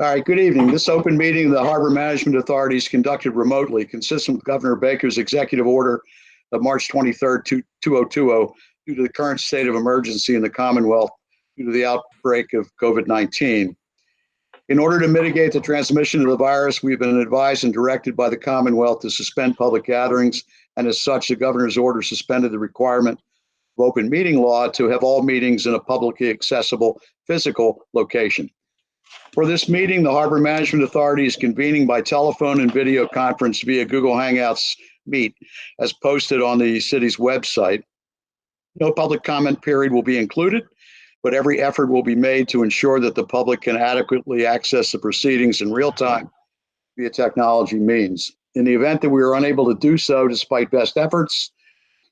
All right, good evening. This open meeting of the Harbor Management Authority is conducted remotely, consistent with Governor Baker's executive order of March 23rd, 2020, due to the current state of emergency in the Commonwealth due to the outbreak of COVID-19. In order to mitigate the transmission of the virus, we've been advised and directed by the Commonwealth to suspend public gatherings, and as such, the governor's order suspended the requirement of open meeting law to have all meetings in a publicly accessible physical location. For this meeting, the Harbor Management Authority is convening by telephone and video conference via Google Hangouts Meet, as posted on the city's website. No public comment period will be included, but every effort will be made to ensure that the public can adequately access the proceedings in real time via technology means. In the event that we are unable to do so, despite best efforts,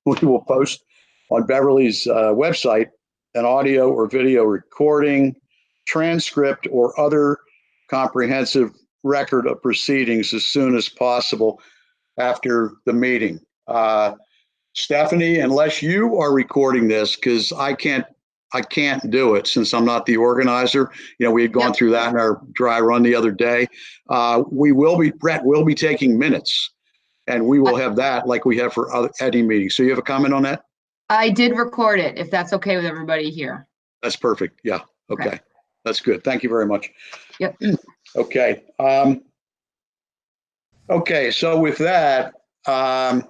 we will post on Beverly's website an audio or video recording, transcript, or other comprehensive record of proceedings as soon as possible after the meeting. Stephanie, unless you are recording this, because I can't do it since I'm not the organizer. You know, we had gone through that in our dry run the other day. Brett will be taking minutes, and we will have that like we have for any meeting. So you have a comment on that? I did record it, if that's okay with everybody here. That's perfect. Yeah. Okay. That's good. Thank you very much. Yep. Okay. Okay. So with that, I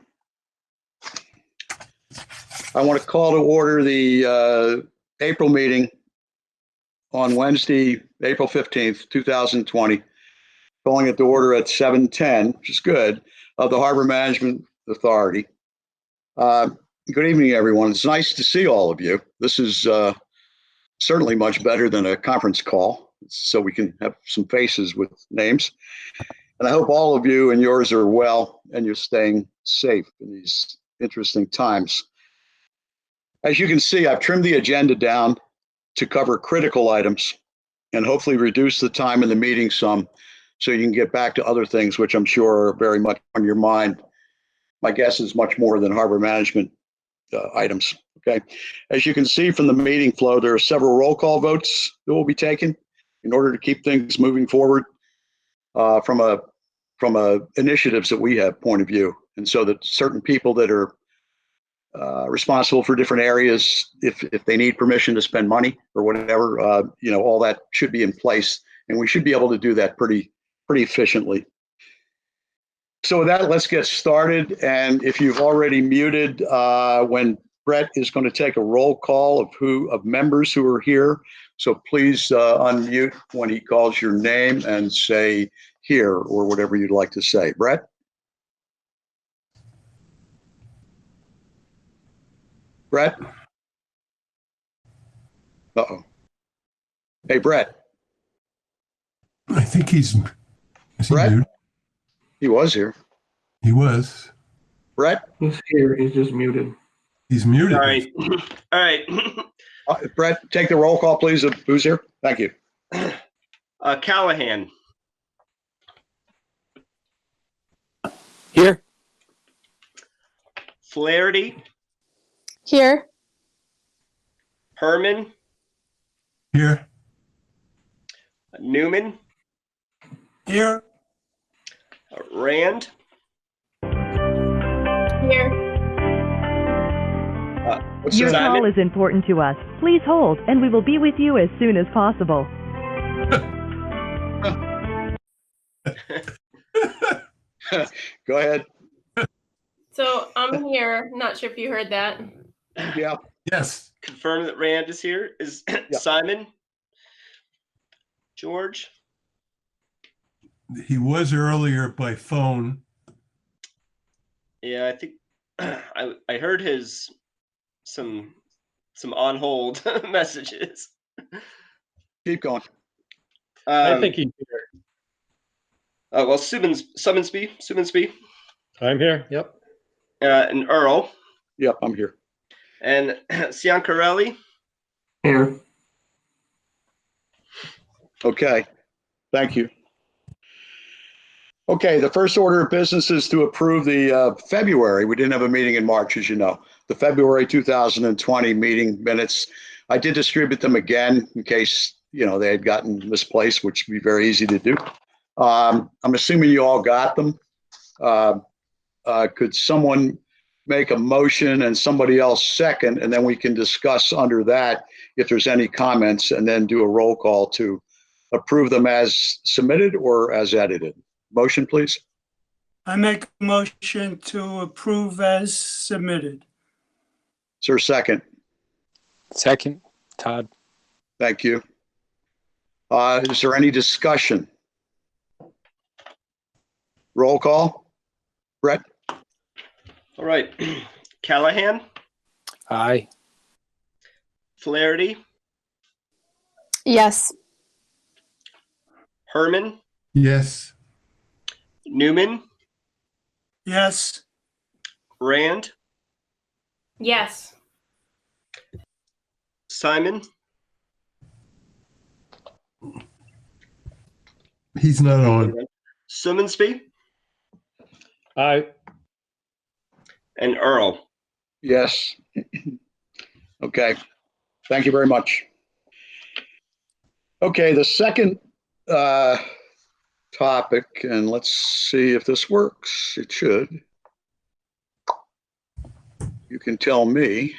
want to call to order the April meeting on Wednesday, April 15th, 2020, calling it to order at 7:10, which is good, of the Harbor Management Authority. Good evening, everyone. It's nice to see all of you. This is certainly much better than a conference call, so we can have some faces with names. And I hope all of you and yours are well and you're staying safe in these interesting times. As you can see, I've trimmed the agenda down to cover critical items and hopefully reduce the time in the meeting some so you can get back to other things, which I'm sure are very much on your mind. My guess is much more than harbor management items. Okay. As you can see from the meeting flow, there are several roll call votes that will be taken in order to keep things moving forward from a initiatives that we have point of view. And so that certain people that are responsible for different areas, if they need permission to spend money or whatever, all that should be in place, and we should be able to do that pretty efficiently. So with that, let's get started. And if you've already muted, when Brett is going to take a roll call of members who are here, so please unmute when he calls your name and say here or whatever you'd like to say. Brett? Brett? Uh-oh. Hey, Brett. I think is he Brett? muted? He was here. He was. Brett? He's here. He's just muted. He's muted. All right. All right. Brett, take the roll call, please, of who's here. Thank you. Callahan. Here. Flaherty. Here. Herman. Here. Newman. Here. Rand. Here. Your Simon? call is important to us. Please hold, and we will be with you as soon as possible. Go ahead. So I'm here. Not sure if you heard that. Yeah. Yes. Confirm that Rand is here. Is Simon? George? He was earlier by phone. Yeah, I think I heard some on hold messages. Keep going. I think he's here. Well, Summonsby. I'm here. Yep. And Earl. Yep, I'm here. And Ciancarelli. Here. Okay. Thank you. Okay, the first order of business is to approve the February. We didn't have a meeting in March, as you know. The February 2020 meeting minutes. I did distribute them again in case they had gotten misplaced, which would be very easy to do. I'm assuming you all got them. Could someone make a motion and somebody else second, and then we can discuss under that if there's any comments, and then do a roll call to approve them as submitted or as edited. Motion, please. I make a motion to approve as submitted. Is there a second? Second, Todd. Thank you. Is there any discussion? Roll call. Brett? All right. Callahan, Aye. Flaherty, Yes. Herman, yes, Newman, Yes, Rand, Yes. Simon, he's not on. Sumensby, Aye. and Earl. Yes. Okay. Thank you very much. Okay, the second topic, and let's see if this works. It should. You can tell me.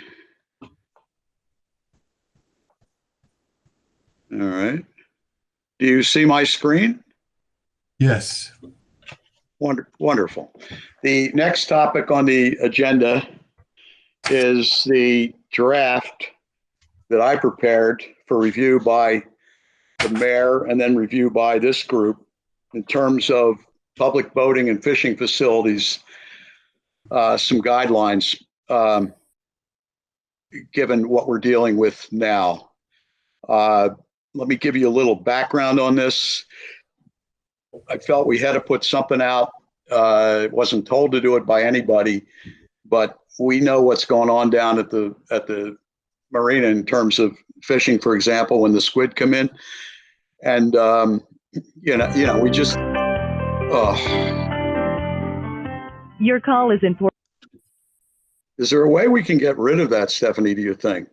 All right. Do you see my screen? Yes, Wonderful. The next topic on the agenda is the draft that I prepared for review by the mayor and then review by this group in terms of public boating and fishing facilities, some guidelines given what we're dealing with now. Let me give you a little background on this. I felt we had to put something out. Wasn't told to do it by anybody, but we know what's going on down at the marina in terms of fishing, for example, when the squid come in, and we just. Your call is important. Is there a way we can get rid of that, Stephanie? Do you think?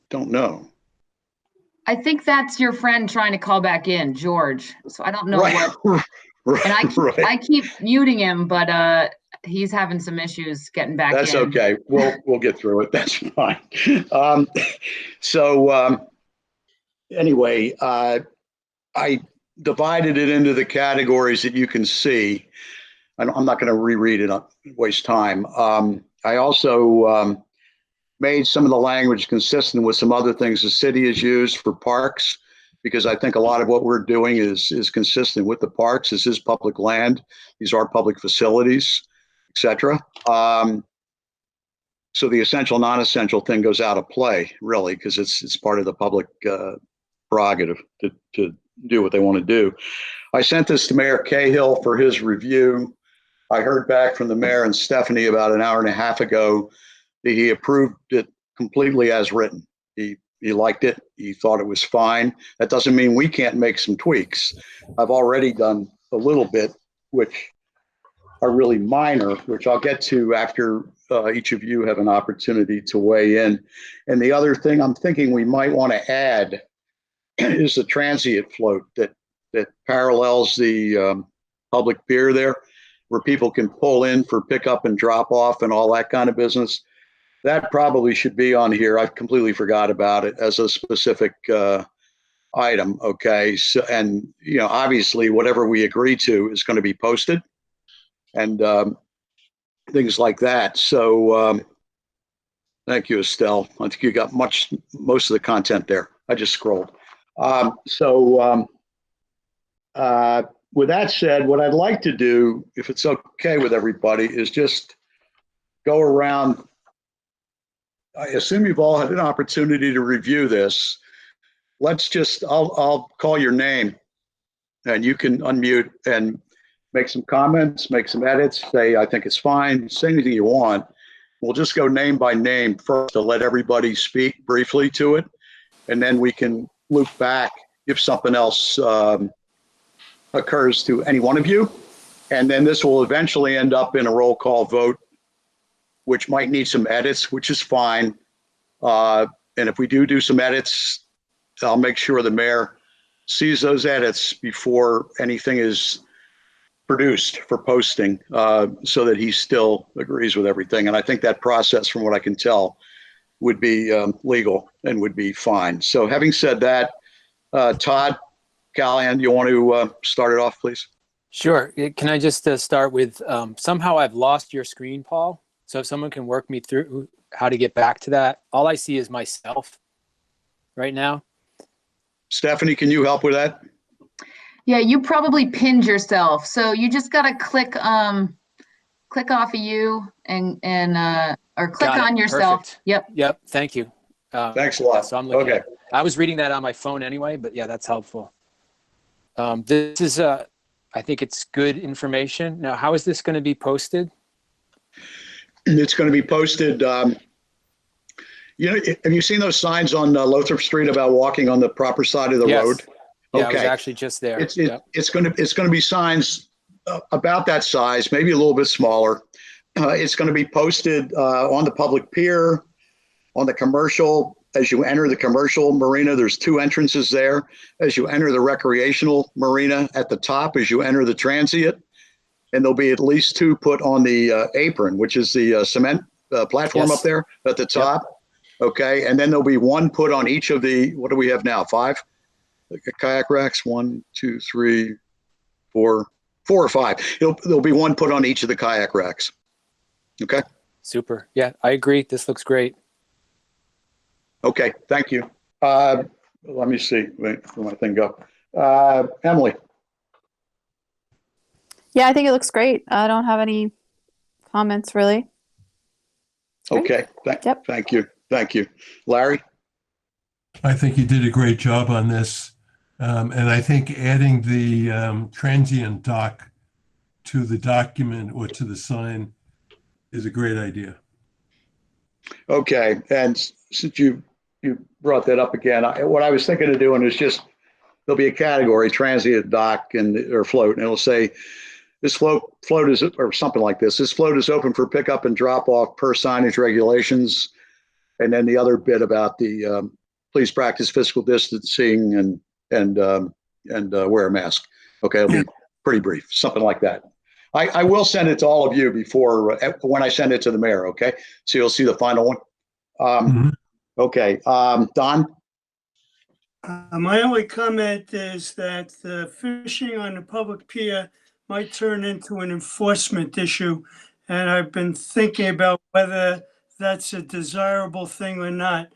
Don't know. I think that's your friend trying to call back in, George. So I don't know Right. what, and Right. I keep muting him, but he's having some issues getting back in. That's okay. We'll get through it. That's fine. Anyway, I divided it into the categories that you can see. I'm not going to reread it, waste time. I also made some of the language consistent with some other things the city has used for parks, because I think a lot of what we're doing is consistent with the parks. This is public land. These are public facilities, etc. So the essential, non-essential thing goes out of play, really, because it's part of the public prerogative to do what they want to do. I sent this to Mayor Cahill for his review. I heard back from the mayor and Stephanie about an hour and a half ago that he approved it completely as written. He liked it. He thought it was fine. That doesn't mean we can't make some tweaks. I've already done a little bit, which are really minor, which I'll get to after each of you have an opportunity to weigh in. And the other thing I'm thinking we might want to add is the transient float that parallels the public pier there, where people can pull in for pickup and drop off and all that kind of business. That probably should be on here. I completely forgot about it as a specific item. Okay. So, and, obviously whatever we agree to is going to be posted and things like that. So thank you, Estelle. I think you got most of the content there. I just scrolled. With that said, what I'd like to do, if it's okay with everybody, is just go around. I assume you've all had an opportunity to review this. I'll call your name and you can unmute and make some comments, make some edits, say, I think it's fine, say anything you want. We'll just go name by name first to let everybody speak briefly to it. And then we can loop back if something else occurs to any one of you. And then this will eventually end up in a roll call vote, which might need some edits, which is fine. And if we do some edits, I'll make sure the mayor sees those edits before anything is produced for posting, so that he still agrees with everything. And I think that process, from what I can tell, would be legal and would be fine. So having said that, Todd Callahan, you want to start it off, please? Sure. Can I just start with somehow I've lost your screen, Paul? So if someone can work me through how to get back to that. All I see is myself right now. Stephanie, can you help with that? Yeah, you probably pinned yourself. So you just gotta click off of you and or click Got it. on yourself. Perfect. Yep. Yep. Thank you. Thanks a lot. So I'm looking. Okay. I was reading that on my phone anyway, but yeah, that's helpful. This is I think it's good information. Now, how is this going to be posted? It's going to be posted. Have you seen those signs on Lothrop Street about walking on the proper side of the Yes. road? Yeah, I was Okay. actually just there. It's Yep. going to be signs about that size, maybe a little bit smaller. It's going to be posted on the public pier, on the commercial. As you enter the commercial marina, there's 2 entrances there. As you enter the recreational marina at the top, as you enter the transient, and there'll be at least 2 put on the apron, which is the cement platform Yes. up there at the top. Yep. Okay, and then there'll be 1 put on each of the, what do we have now? 5 kayak racks? 1, 2, 3, 4 or 5. There'll be 1 put on each of the kayak racks. Okay. Super. Yeah, I agree. This looks great. Okay, thank you. Let me see. Wait, where my thing go? Emily. Yeah, I think it looks great. I don't have any comments really. Great. Okay, Yep. Thank you. Thank you. Larry? I think you did a great job on this. And I think adding the transient dock to the document or to the sign is a great idea. Okay, and since you brought that up again, what I was thinking of doing is just, there'll be a category, transient dock or float, and it'll say, this float is, or something like this. This float is open for pickup and drop off per signage regulations. And then the other bit about the please practice physical distancing and wear a mask. Okay, it'll be pretty brief, something like that. I will send it to all of you before when I send it to the mayor. Okay, so you'll see the final one. Okay, Don. My only comment is that the fishing on the public pier might turn into an enforcement issue. And I've been thinking about whether that's a desirable thing or not.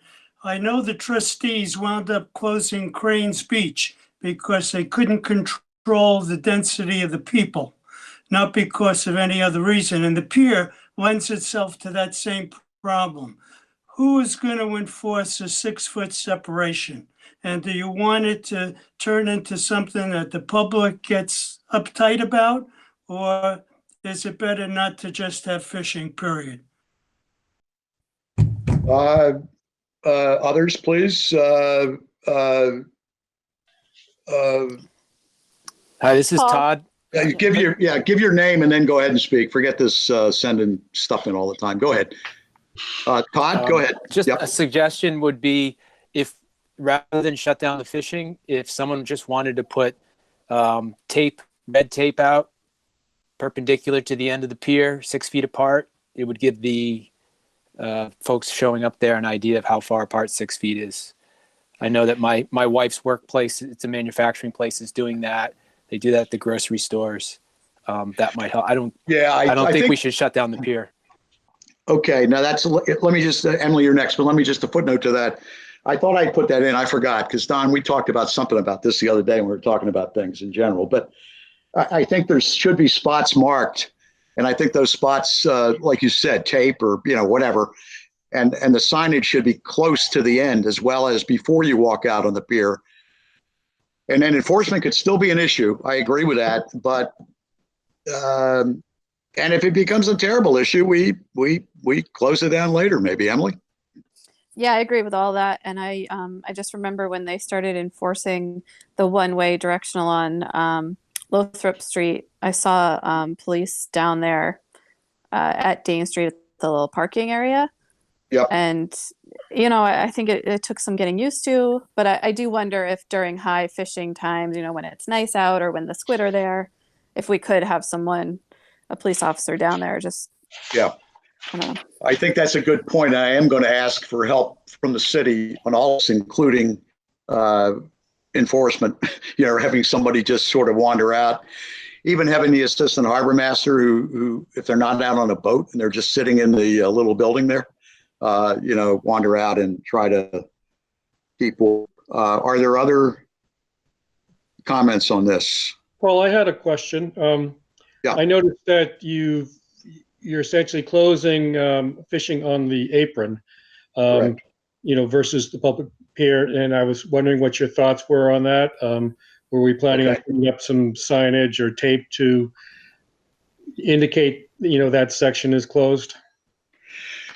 I know the trustees wound up closing Cranes Beach because they couldn't control the density of the people, not because of any other reason. And the pier lends itself to that same problem. Who is going to enforce a 6-foot separation? And do you want it to turn into something that the public gets uptight about? Or is it better not to just have fishing, period? Others, please. Hi, this is Paul. Todd. Give your name and then go ahead and speak. Forget this sending stuff in all the time. Go ahead. Todd, go ahead. Just Yep. a suggestion would be, if rather than shut down the fishing, if someone just wanted to put red tape out perpendicular to the end of the pier, 6 feet apart, it would give the folks showing up there an idea of how far apart 6 feet is. I know that my wife's workplace, it's a manufacturing place, is doing that. They do that at the grocery stores. That might help. I don't think we should shut down the pier. Okay, now let me just, Emily, you're next, but let me just a footnote to that. I thought I'd put that in. I forgot, because Don, we talked about something about this the other day when we were talking about things in general, but I think there should be spots marked. And I think those spots, like you said, tape or, whatever, and the signage should be close to the end as well as before you walk out on the pier. And then enforcement could still be an issue. I agree with that. But, and if it becomes a terrible issue, we close it down later, maybe, Emily. Yeah, I agree with all that. And I just remember when they started enforcing the one-way directional on Lothrop Street, I saw police down there at Dane Street at the little parking area. Yep. And, you know, I think it took some getting used to, but I do wonder if during high fishing times, you know, when it's nice out or when the squid are there, if we could have someone, a police officer down there, just, Yeah. I don't know. I think that's a good point. I am going to ask for help from the city on all this, including enforcement, you know, having somebody just sort of wander out, even having the assistant harbor master who if they're not out on a boat and they're just sitting in the little building there, you know, wander out and try to keep. Are there other comments on this? Paul, I had a question. Yeah. I noticed that you're essentially closing fishing on the apron, Correct. you know, versus the public pier. And I was wondering what your thoughts were on that. Were we planning on putting up some signage or tape to indicate, you know, that section is closed?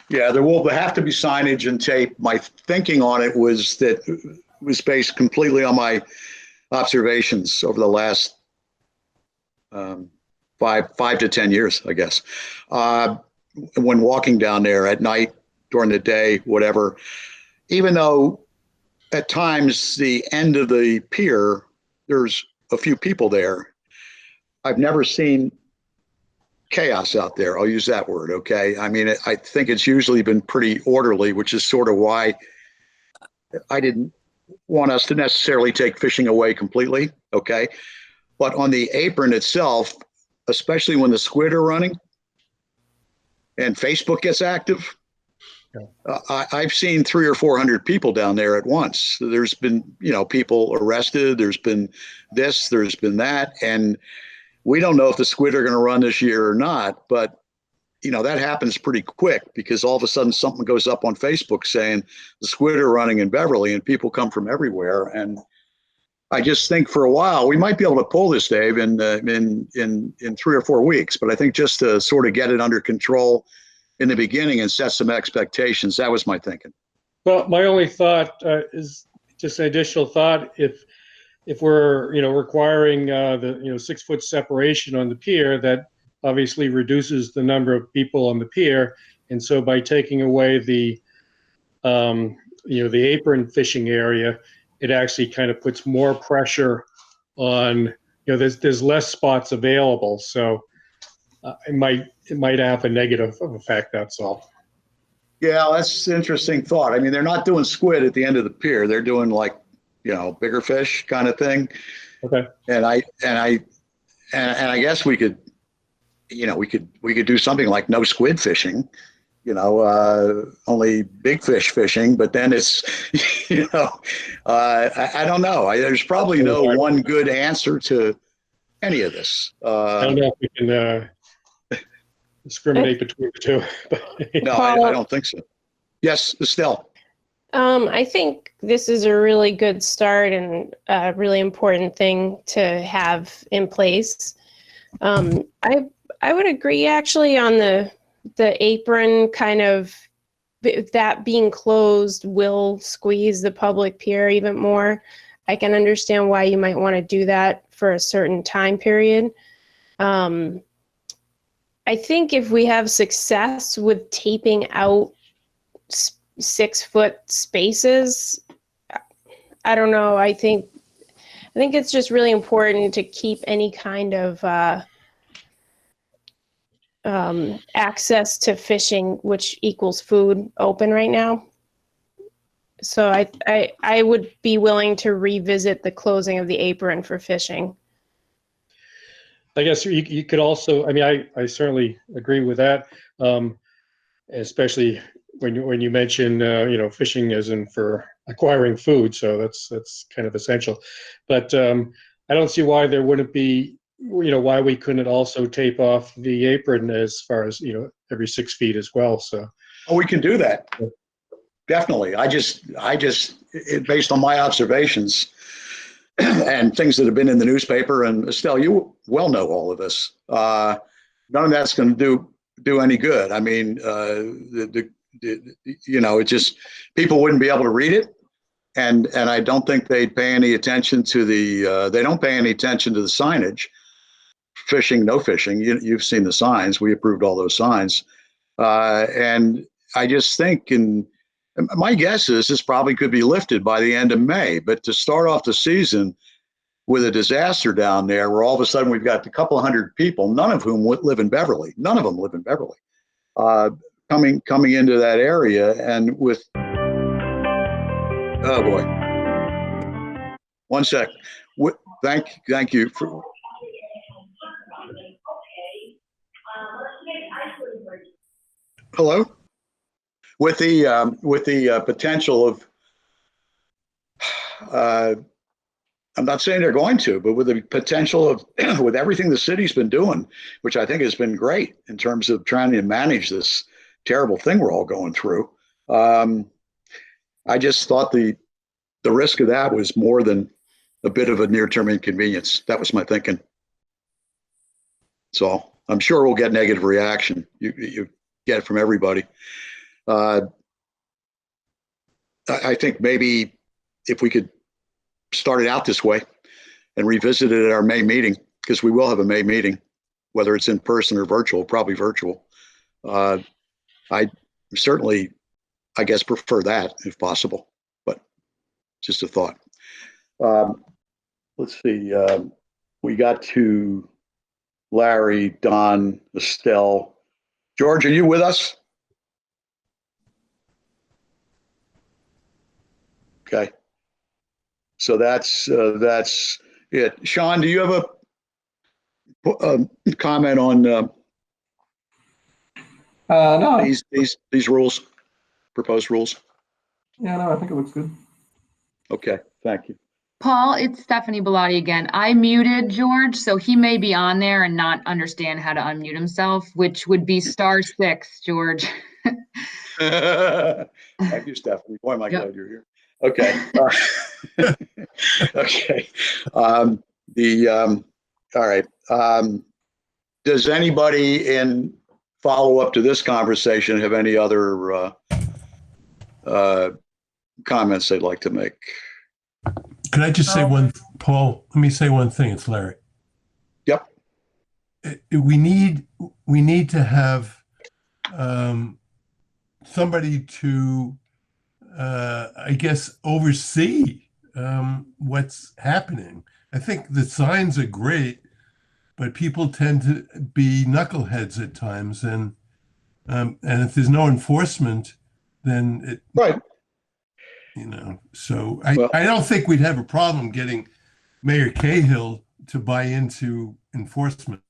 Yeah, there will have to be signage and tape. My thinking on it was that it was based completely on my observations over the last 5 to 10 years, I guess. When walking down there at night, during the day, whatever, even though at times the end of the pier, there's a few people there, I've never seen chaos out there. I'll use that word. Okay. I mean, I think it's usually been pretty orderly, which is sort of why I didn't want us to necessarily take fishing away completely. Okay. But on the apron itself, especially when the squid are running and Facebook gets active, I've seen 300 or 400 people down there at once. There's been, you know, people arrested. There's been this, there's been that. And we don't know if the squid are going to run this year or not, but you know, that happens pretty quick because all of a sudden something goes up on Facebook saying the squid are running in Beverly and people come from everywhere. And I just think for a while we might be able to pull this, Dave, in 3 or 4 weeks. But I think just to sort of get it under control in the beginning and set some expectations, that was my thinking. Well, my only thought is just an additional thought. If we're, you know, requiring the, you know, 6 foot separation on the pier, that obviously reduces the number of people on the pier. And so by taking away the, you know, the apron fishing area, it actually kind of puts more pressure on, you know, there's less spots available. So it might have a negative effect. That's all. Yeah, that's an interesting thought. I mean, they're not doing squid at the end of the pier. They're doing like, you know, bigger fish kind of thing. Okay. And I guess we could, you know, we could do something like no squid fishing, you know, only big fish fishing. But then it's, you know, I don't know. There's probably no one good answer to any of this. I don't know if we can discriminate between the two. No, I don't think so. Yes, Estelle. I think this is a really good start and a really important thing to have in place. I would agree actually on the apron kind of that being closed will squeeze the public pier even more. I can understand why you might want to do that for a certain time period. I think if we have success with taping out 6 foot spaces, I don't know. I think it's just really important to keep any kind of access to fishing, which equals food, open right now. So I would be willing to revisit the closing of the apron for fishing. I guess you could also, I mean, I certainly agree with that, especially when you mention, you know, fishing as in for acquiring food. So that's kind of essential. But I don't see why there wouldn't be, you know, why we couldn't also tape off the apron as far as, you know, every 6 feet as well. So we can do that. Definitely. I just based on my observations and things that have been in the newspaper, and Estelle, you well know all of this. None of that's going to do any good. I mean, you know, it just, people wouldn't be able to read it, and I don't think they'd pay any attention to the. They don't pay any attention to the signage. Fishing, no fishing. You've seen the signs. We approved all those signs, and I just think, and my guess is this probably could be lifted by the end of May, but to start off the season with a disaster down there where all of a sudden we've got a couple hundred people, none of whom live in Beverly, none of them live in Beverly, coming into that area, and with, oh boy, one sec. Thank you for. Hello. With the potential of, I'm not saying they're going to, but with the potential of with everything the city's been doing, which I think has been great in terms of trying to manage this terrible thing we're all going through. I just thought the risk of that was more than a bit of a near-term inconvenience. That was my thinking. So I'm sure we'll get negative reaction. You get it from everybody. I think maybe if we could start it out this way and revisit it at our May meeting, because we will have a May meeting, whether it's in person or virtual, probably virtual. I certainly, I guess, prefer that if possible, but just a thought. Let's see. We got to Larry, Don, Estelle. George, are you with us? Okay. So that's it. Sean, do you have a comment on No. these rules, proposed rules? Yeah, no, I think it looks good. Okay, thank you. Paul, it's Stephanie Bellotti again. I muted George, so he may be on there and not understand how to unmute himself, which would be *6, George. Thank you, Stephanie. Boy, am I glad you're here. Okay. Okay. All right. Does anybody in follow up to this conversation have any other comments they'd like to make? Can I just say Paul, let me say one thing. It's Larry. Yep. We need to have somebody to, I guess, oversee what's happening. I think the signs are great, but people tend to be knuckleheads at times, and if there's no enforcement, then it right. So I don't think we'd have a problem getting Mayor Cahill to buy into enforcement.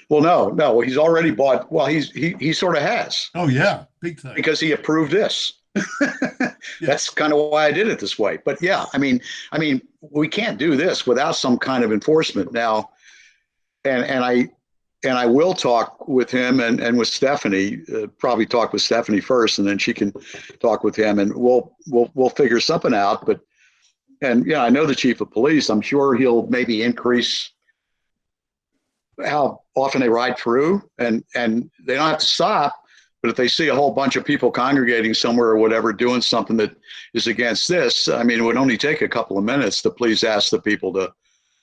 Well, no. Well, he's already bought. Well, he sort of has. Oh yeah, big time. Because he approved this. That's kind of why I did it this way. But yeah, I mean, we can't do this without some kind of enforcement now. And I will talk with him and with Stephanie. Probably talk with Stephanie first, and then she can talk with him, and we'll figure something out. But I know the chief of police. I'm sure he'll maybe increase how often they ride through, and they don't have to stop. But if they see a whole bunch of people congregating somewhere or whatever, doing something that is against this, I mean, it would only take a couple of minutes to please ask the people to,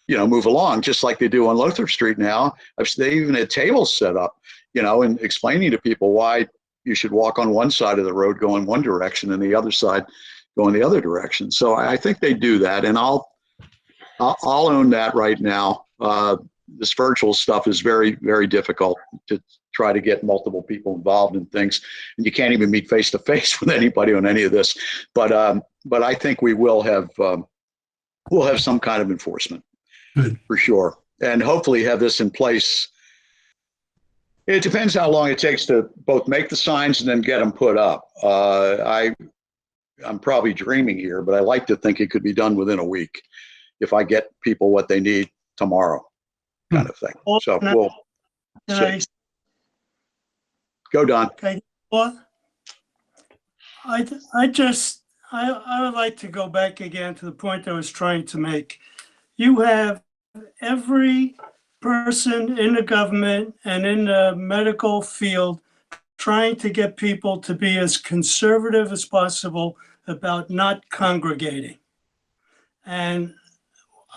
move along, just like they do on Lothrop Street now. They even had tables set up, and explaining to people why you should walk on one side of the road going one direction and the other side going the other direction. So I think they do that, and I'll own that right now. This virtual stuff is very, very difficult to try to get multiple people involved in things, and you can't even meet face to face with anybody on any of this. But I think we will have some kind of enforcement. Good. For sure, and hopefully have this in place. It depends how long it takes to both make the signs and then get them put up. I'm probably dreaming here, but I like to think it could be done within a week if I get people what they need tomorrow, kind of thing. So we'll see. Go, Don. Okay. Well, I would like to go back again to the point I was trying to make. You have every person in the government and in the medical field trying to get people to be as conservative as possible about not congregating. And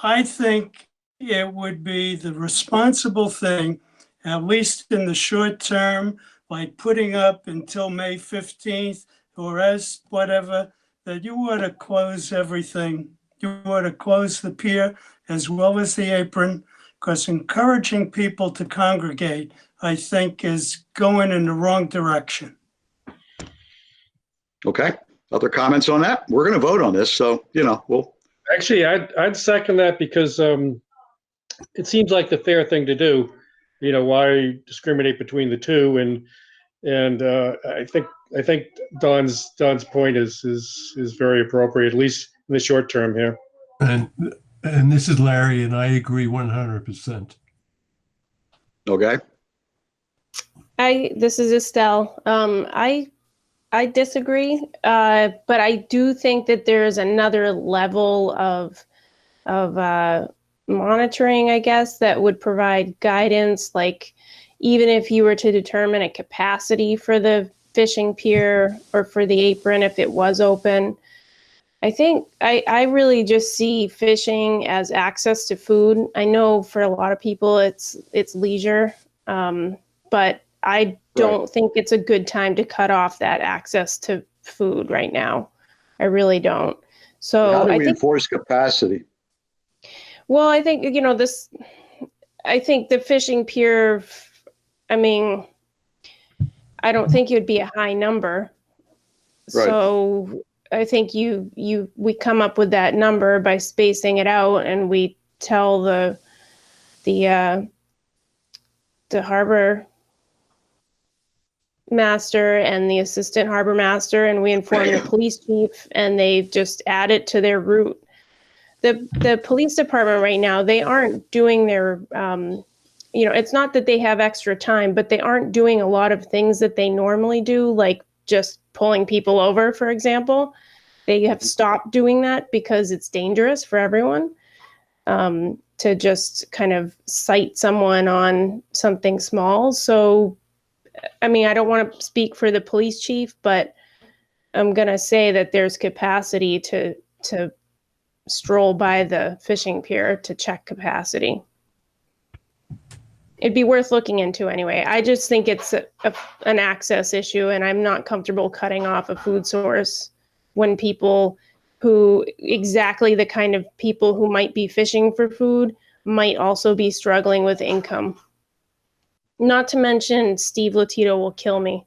I think it would be the responsible thing, at least in the short term, by putting up until May 15th or as whatever, that you ought to close everything. You ought to close the pier as well as the apron, because encouraging people to congregate, I think, is going in the wrong direction. Okay. Other comments on that? We're going to vote on this, so, we'll. Actually, I'd second that because it seems like the fair thing to do. Why discriminate between the two? And I think Don's point is very appropriate, at least in the short term here. And this is Larry, and I agree 100%. Okay. This is Estelle. I disagree, but I do think that there is another level of monitoring, I guess, that would provide guidance. Like, even if you were to determine a capacity for the fishing pier or for the apron, if it was open, I think I really just see fishing as access to food. I know for a lot of people it's leisure, but I don't think it's a good time to cut off that access to food right now. I really don't. So how do we enforce capacity? Well, I think, I think the fishing pier, I mean, I don't think it would be a high number. Right. So I think we come up with that number by spacing it out, and we tell the harbor master and the assistant harbor master, and we inform the police chief, and they just add it to their route. The police department right now, they aren't doing their, it's not that they have extra time, but they aren't doing a lot of things that they normally do, like just pulling people over, for example. They have stopped doing that because it's dangerous for everyone to just kind of cite someone on something small. So, I mean, I don't want to speak for the police chief, but I'm going to say that there's capacity to stroll by the fishing pier to check capacity. It'd be worth looking into anyway. I just think it's an access issue, and I'm not comfortable cutting off a food source when people exactly the kind of people who might be fishing for food might also be struggling with income. Not to mention Steve Latito will kill me.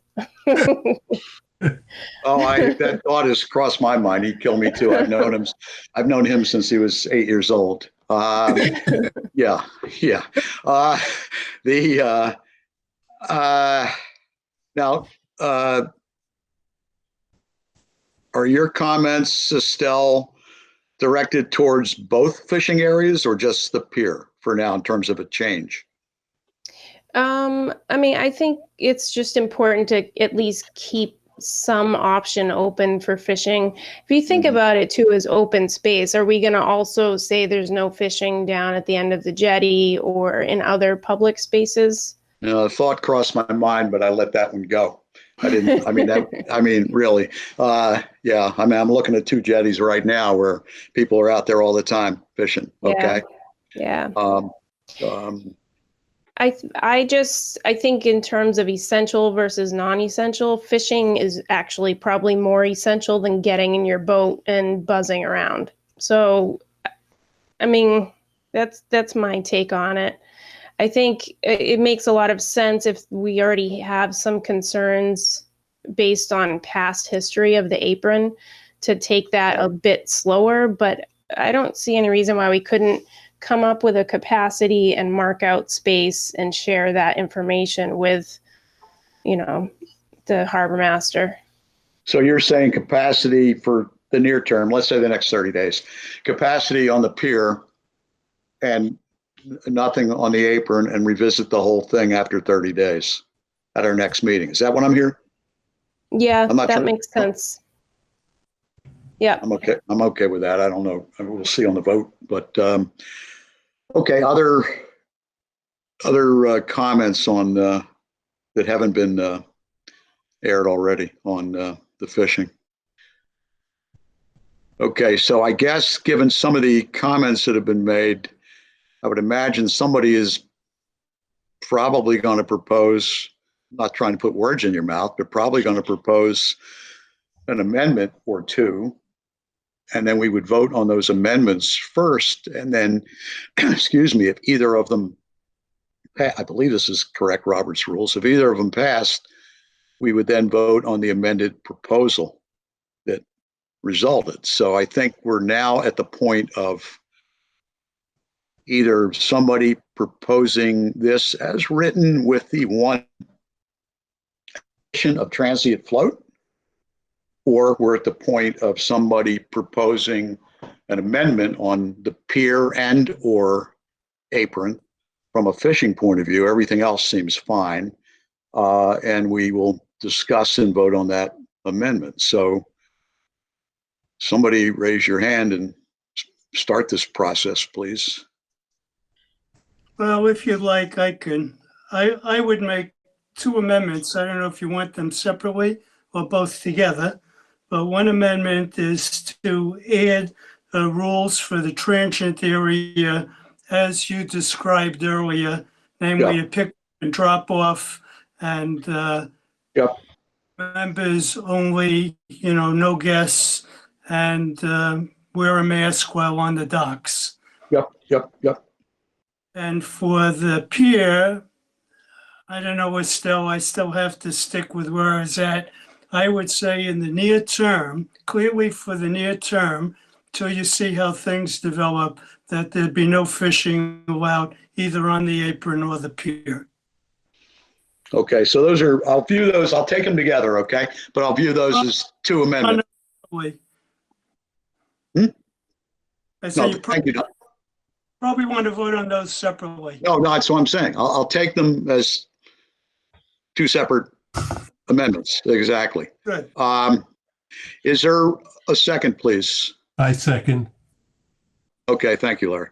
That thought has crossed my mind. He'd kill me too. I've known him since he was 8 years old. Yeah. Now, are your comments, Estelle, directed towards both fishing areas or just the pier for now in terms of a change? I mean, I think it's just important to at least keep some option open for fishing. If you think about it too as open space, are we going to also say there's no fishing down at the end of the jetty or in other public spaces? A thought crossed my mind, but I let that one go. I didn't, really. Yeah, I'm looking at 2 jetties right now where people are out there all the time fishing. Okay. Yeah. I think in terms of essential versus non-essential, fishing is actually probably more essential than getting in your boat and buzzing around. So, I mean, that's my take on it. I think it makes a lot of sense if we already have some concerns based on past history of the apron to take that a bit slower, but I don't see any reason why we couldn't come up with a capacity and mark out space and share that information with, the harbor master. So you're saying capacity for the near term, let's say the next 30 days, capacity on the pier and nothing on the apron, and revisit the whole thing after 30 days at our next meeting. Is that what I'm hearing? Yeah, that makes sense. Yeah. I'm okay with that. I don't know. We'll see on the vote, but okay. Other comments on that haven't been aired already on the fishing. Okay, so I guess given some of the comments that have been made, I would imagine somebody is probably going to propose not trying to put words in your mouth, but probably going to propose an amendment or two. And then we would vote on those amendments first. And then, excuse me, if either of them, I believe this is correct, Robert's rules, if either of them passed, we would then vote on the amended proposal that resulted. So I think we're now at the point of either somebody proposing this as written with the one of transient float, or we're at the point of somebody proposing an amendment on the pier and or apron. From a fishing point of view, everything else seems fine. And we will discuss and vote on that amendment. So somebody raise your hand and start this process, please. Well, if you'd like, I can. I would make two amendments. I don't know if you want them separately or both together. But one amendment is to add rules for the transient area as you described earlier, namely a pick and drop off and members only, no guests, and wear a mask while on the docks. Yep. And for the pier, I don't know I still have to stick with where I was at. I would say in the near term, clearly for the near term, till you see how things develop, that there'd be no fishing allowed either on the apron or the pier. Okay, so I'll take them together, okay? But I'll view those as two amendments. I say you probably want to vote on those separately. No, that's what I'm saying. I'll take them as two separate amendments. Exactly. Good. Is there a second, please? I second. Okay, thank you, Larry.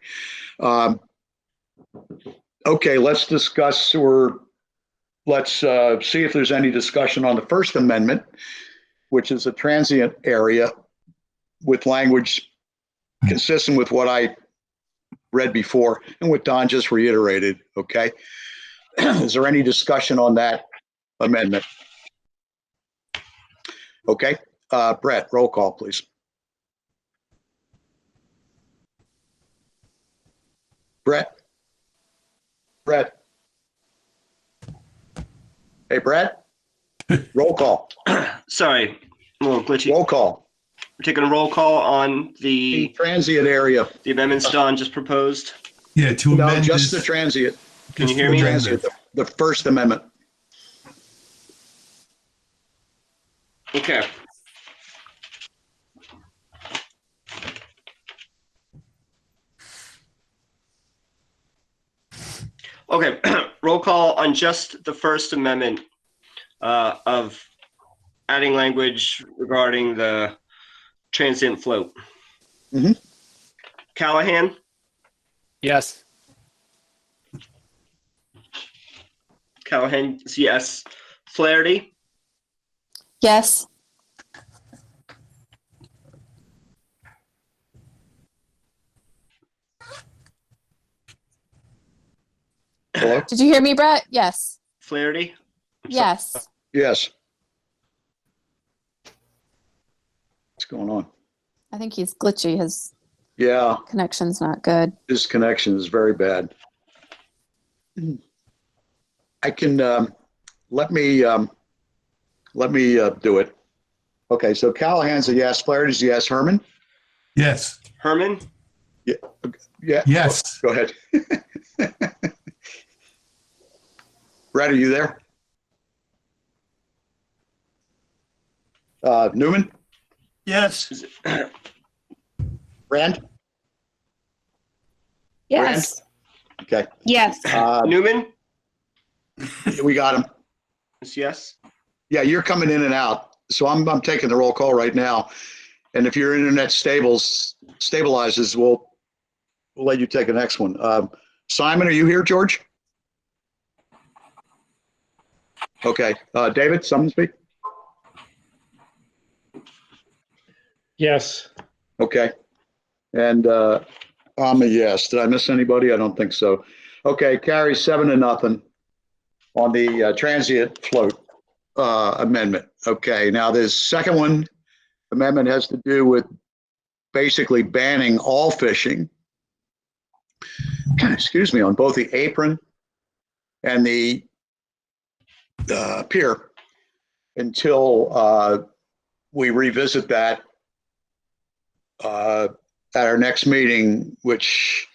Okay, let's discuss let's see if there's any discussion on the First Amendment, which is a transient area with language consistent with what I read before and what Don just reiterated, okay? Is there any discussion on that amendment? Okay, Brett, roll call, please. Brett. Hey, Brett. Roll call. Sorry, a little glitchy. Roll call. We're taking a roll call on the transient area. The amendments Don just proposed. Yeah, to amend. No, just the transient. Can you hear me? Transient, the First Amendment. Okay. Okay, roll call on just the First Amendment of adding language regarding the transient float. Mm-hmm. Callahan? Yes. Callahan is yes. Flaherty? Yes. Hello? Did you hear me, Brett? Yes. Flaherty? Yes. Yes. What's going on? I think he's glitchy. His connection's not good. His connection is very bad. I can let me do it. Okay, so Callahan's a yes. Flaherty's a yes. Herman? Yes. Herman? Yeah. Yes. Go ahead. Brett, are you there? Newman? Yes. Rand? Yes. Okay. Yes. Newman? We got him. Yes. Yeah, you're coming in and out. So I'm taking the roll call right now. And if your internet stabilizes, we'll let you take the next one. Simon, are you here, George? Okay. David, someone speak? Yes. Okay. And I'm a yes. Did I miss anybody? I don't think so. Okay, carries 7-0 on the transient float amendment. Okay, now this second one amendment has to do with basically banning all fishing, excuse me, on both the apron and the pier until we revisit that at our next meeting, which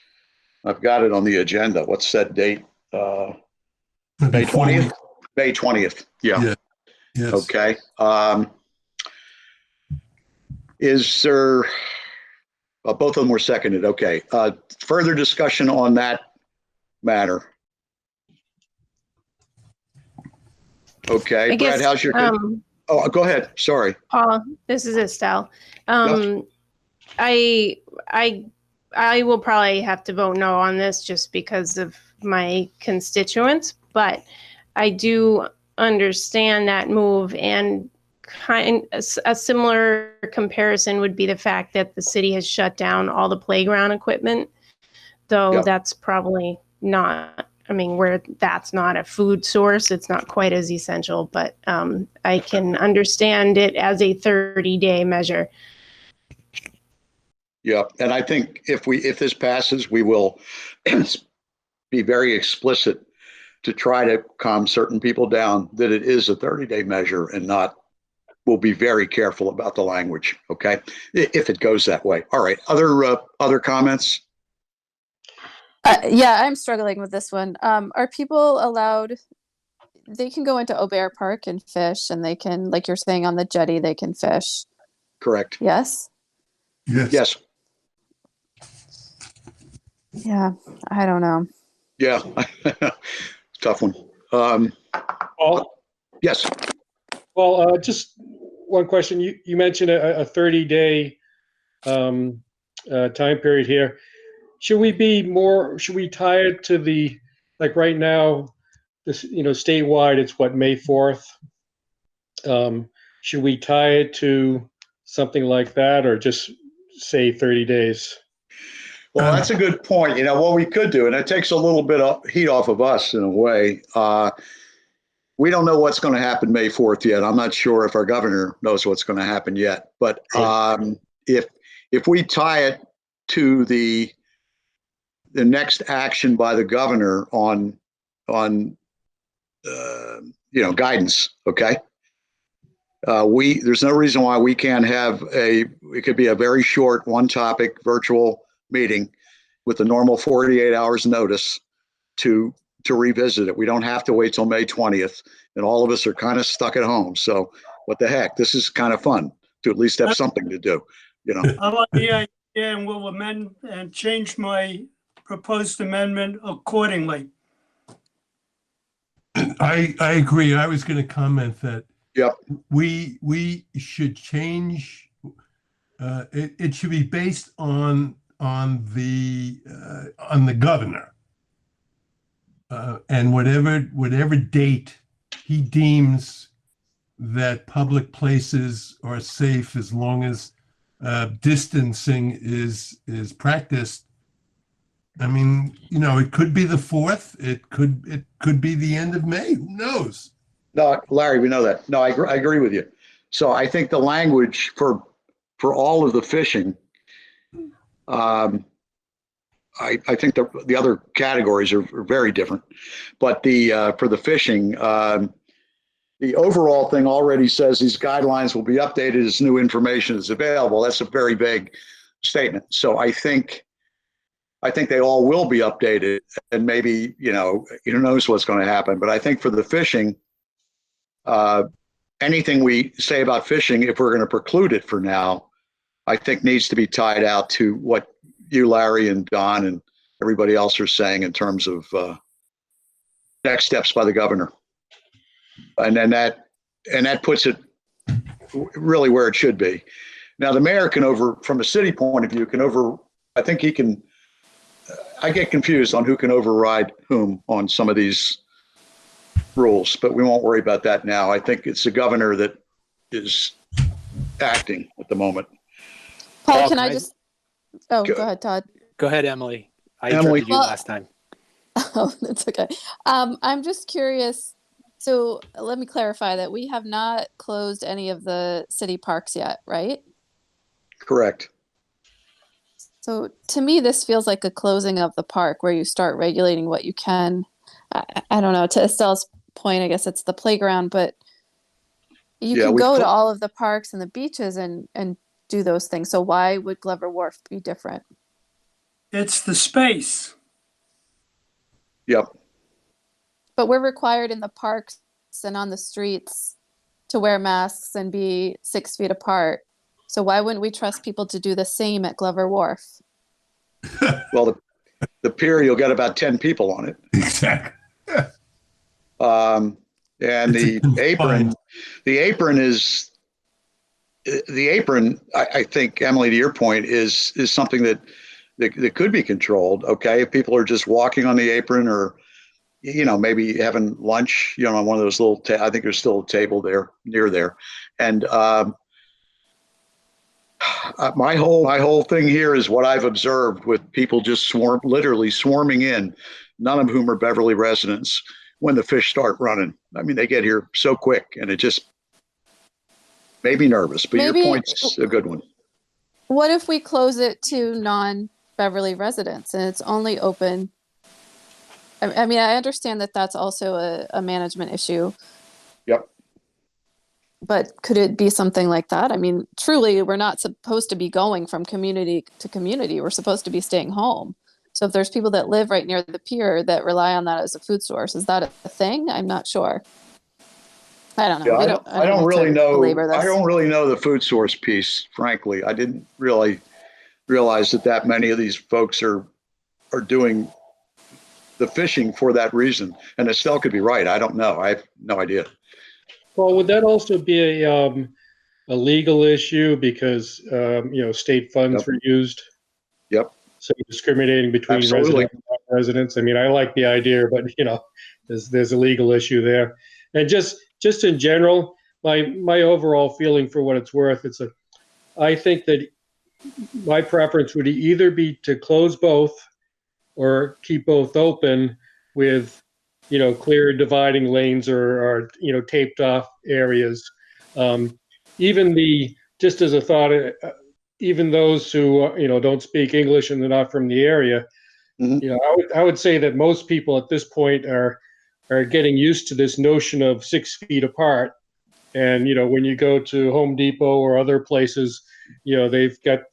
I've got it on the agenda. What's that date? May 20th? May 20th. Yeah. Yes. Okay. Is there, both of them were seconded. Okay. Further discussion on that matter? Okay. I Brad, guess, how's your, oh, go ahead. Sorry. Paul, this is Estelle. I will probably have to vote no on this just because of my constituents, but I do understand that move, and a similar comparison would be the fact that the city has shut down all the playground equipment, though that's probably not, I mean, where that's not a food source, it's not quite as essential, but I can understand it as a 30-day measure. Yeah, and I think if this passes, we will be very explicit to try to calm certain people down that it is a 30-day measure and not. We'll be very careful about the language. Okay, if it goes that way. All right. Other comments? Yeah, I'm struggling with this one. Are people allowed? They can go into Aubert Park and fish, and they can, like you're saying, on the jetty, they can fish. Correct. Yes. Yes. Yeah, I don't know. Yeah, tough one. Paul? Yes. Well, just one question. You mentioned a 30-day time period here. Should we tie it to the, like right now, this, statewide, it's what, May 4th? Should we tie it to something like that, or just say 30 days? Well, that's a good point. What we could do, and it takes a little bit of heat off of us in a way. We don't know what's going to happen May 4th yet. I'm not sure if our governor knows what's going to happen yet. But if we tie it to the next action by the governor on guidance, okay? There's no reason why we can't have it could be a very short one topic virtual meeting with the normal 48 hours notice to revisit it. We don't have to wait till May 20th, and all of us are kind of stuck at home. So what the heck? This is kind of fun to at least have something to do, I like the idea, and we'll amend and change my proposed amendment accordingly. I agree. I was going to comment that Yep. we should change. It should be based on the governor, and whatever date he deems that public places are safe, as long as distancing is practiced. I mean, it could be the 4th. It could be the end of May. Who knows? No, Larry, we know that. No, I agree with you. So I think the language for all of the fishing, I think the other categories are very different, but for the fishing, the overall thing already says these guidelines will be updated as new information is available. That's a very vague statement. So I think they all will be updated, and maybe, who knows what's going to happen. But I think for the fishing, anything we say about fishing, if we're going to preclude it for now, I think needs to be tied out to what you, Larry, and Don, and everybody else are saying in terms of next steps by the governor. And then that puts it really where it should be. Now, the mayor from a city point of view, I think he can. I get confused on who can override whom on some of these rules, but we won't worry about that now. I think it's the governor that is acting at the moment. Paul, can I just? Oh, go ahead, Todd. Go ahead, Emily. I Emily. interrupted you last time. Oh, that's okay. I'm just curious. So let me clarify that we have not closed any of the city parks yet, right? Correct. So to me, this feels like a closing of the park where you start regulating what you can. I don't know. To Estelle's point, I guess it's the playground, but you Yeah, can we've go to cl- all of the parks and the beaches and do those things. So why would Glover Wharf be different? It's the space. Yep. But we're required in the parks and on the streets to wear masks and be 6 feet apart. So why wouldn't we trust people to do the same at Glover Wharf? Well, the pier, you'll get about 10 people on it. Exactly. And It's a the confined- apron, I think, Emily, to your point, is something that could be controlled. Okay. If people are just walking on the apron or, maybe having lunch, on one of those little, I think there's still a table there near there. And, my whole thing here is what I've observed with people just literally swarming in, none of whom are Beverly residents when the fish start running. I mean, they get here so quick, and it just made me nervous. But your point's a good one. What if we close it to non-Beverly residents and it's only open? I mean, I understand that that's also a management issue. Yep. But could it be something like that? I mean, truly, we're not supposed to be going from community to community. We're supposed to be staying home. So if there's people that live right near the pier that rely on that as a food source, is that a thing? I'm not sure. I don't know. Yeah, I don't really know. Belabor this. I don't really know the food source piece, frankly. I didn't really realize that many of these folks are doing the fishing for that reason. And Estelle could be right. I don't know. I have no idea. Well, would that also be a legal issue because, state funds Yep. were used? Yep. So discriminating between Absolutely. residents and non-residents. I mean, I like the idea, but there's a legal issue there. And just in general, my overall feeling, for what it's worth, I think that my preference would either be to close both or keep both open with, clear dividing lanes or taped off areas. Even just as a thought, even those who, don't speak English and they're not from the area, Mhm. I would say that most people at this point are getting used to this notion of 6 feet apart. And, when you go to Home Depot or other places, they've got,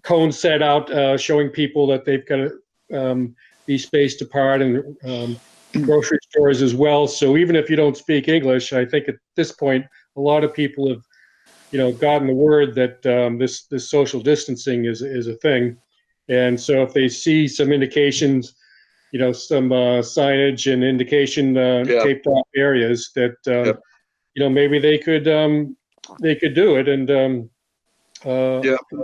cones set out showing people that they've got to be spaced apart, and grocery stores as well. So even if you don't speak English, I think at this point, a lot of people have, gotten the word that this social distancing is a thing. And so if they see some indications, some signage and indication taped off areas that, maybe they could do it and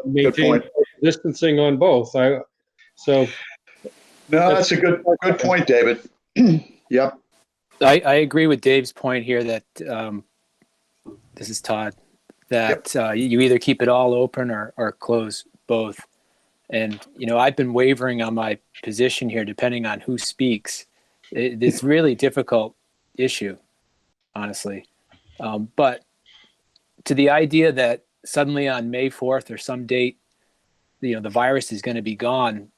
maintain distancing on both. No, that's a good point, David. Yep. I agree with Dave's point here that this is Todd, that you either keep it all open or close both. And, I've been wavering on my position here, depending on who speaks. It's really difficult issue, honestly. But to the idea that suddenly on May 4th or some date, the virus is going to be gone,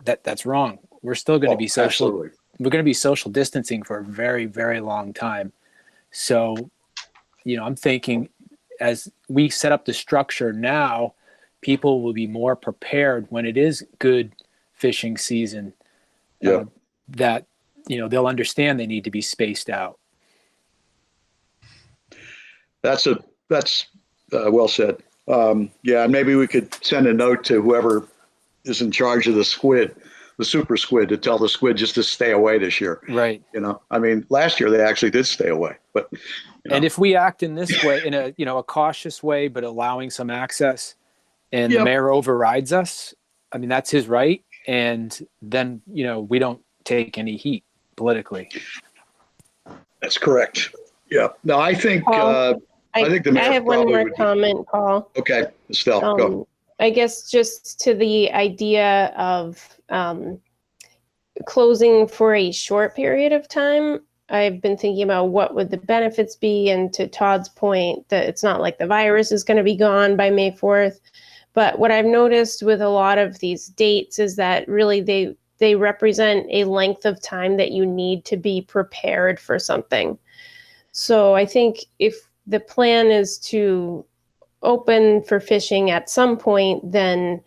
that's wrong. We're still going to be social. Absolutely. We're going to be social distancing for a very, very long time. So, I'm thinking as we set up the structure now, people will be more prepared when it is good fishing season. That, they'll understand they need to be spaced out. That's well said. And maybe we could send a note to whoever is in charge of the super squid, to tell the squid just to stay away this year. Right. I mean, last year they actually did stay away, but. And if we act in this way, in a cautious way, but allowing some access, and the mayor overrides us, I mean, that's his right. And then, we don't take any heat politically. That's correct. Yeah. No, I think, I think the mayor I have one more comment, Paul. Okay, Estelle, go. I guess just to the idea of closing for a short period of time, I've been thinking about what would the benefits be, and to Todd's point, that it's not like the virus is going to be gone by May 4th. But what I've noticed with a lot of these dates is that really they represent a length of time that you need to be prepared for something. So I think if the plan is to open for fishing at some point, then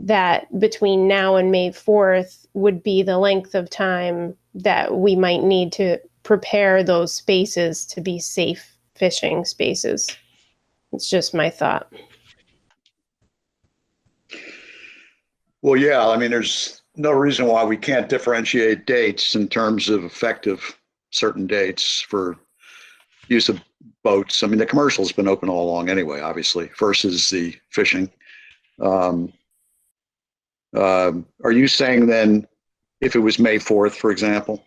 that between now and May 4th would be the length of time that we might need to prepare those spaces to be safe fishing spaces. It's just my thought. Well, yeah, I mean, there's no reason why we can't differentiate dates in terms of effective certain dates for use of boats. I mean, the commercial's been open all along anyway, obviously, versus the fishing. Are you saying then, if it was May 4th, for example,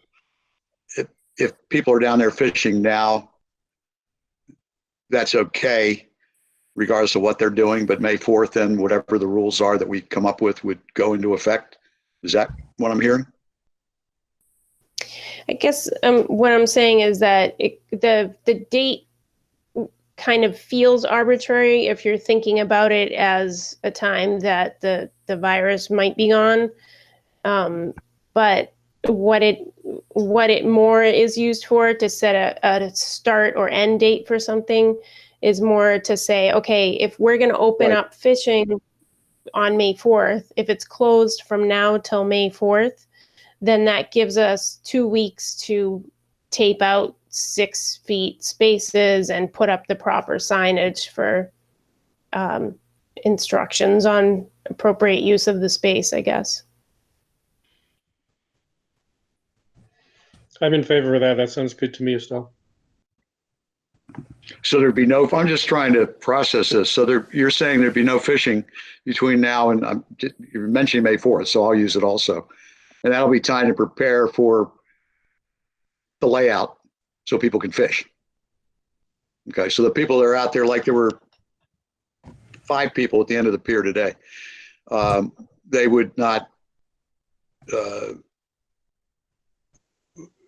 if people are down there fishing now, that's okay, regardless of what they're doing, but May 4th, then whatever the rules are that we come up with would go into effect? Is that what I'm hearing? I guess what I'm saying is that the date kind of feels arbitrary if you're thinking about it as a time that the virus might be gone. But what it more is used for, to set a start or end date for something, is more to say, okay, if we're going to open up fishing on May 4th, if it's closed from now till May 4th, then that gives us 2 weeks to tape out 6 feet spaces and put up the proper signage for instructions on appropriate use of the space, I guess. I'm in favor of that. That sounds good to me, Estelle. So there'd be no, I'm just trying to process this. So you're saying there'd be no fishing between now and, you're mentioning May 4th, so I'll use it also. And that'll be time to prepare for the layout so people can fish. Okay, so the people that are out there, like there were 5 people at the end of the pier today, they would not,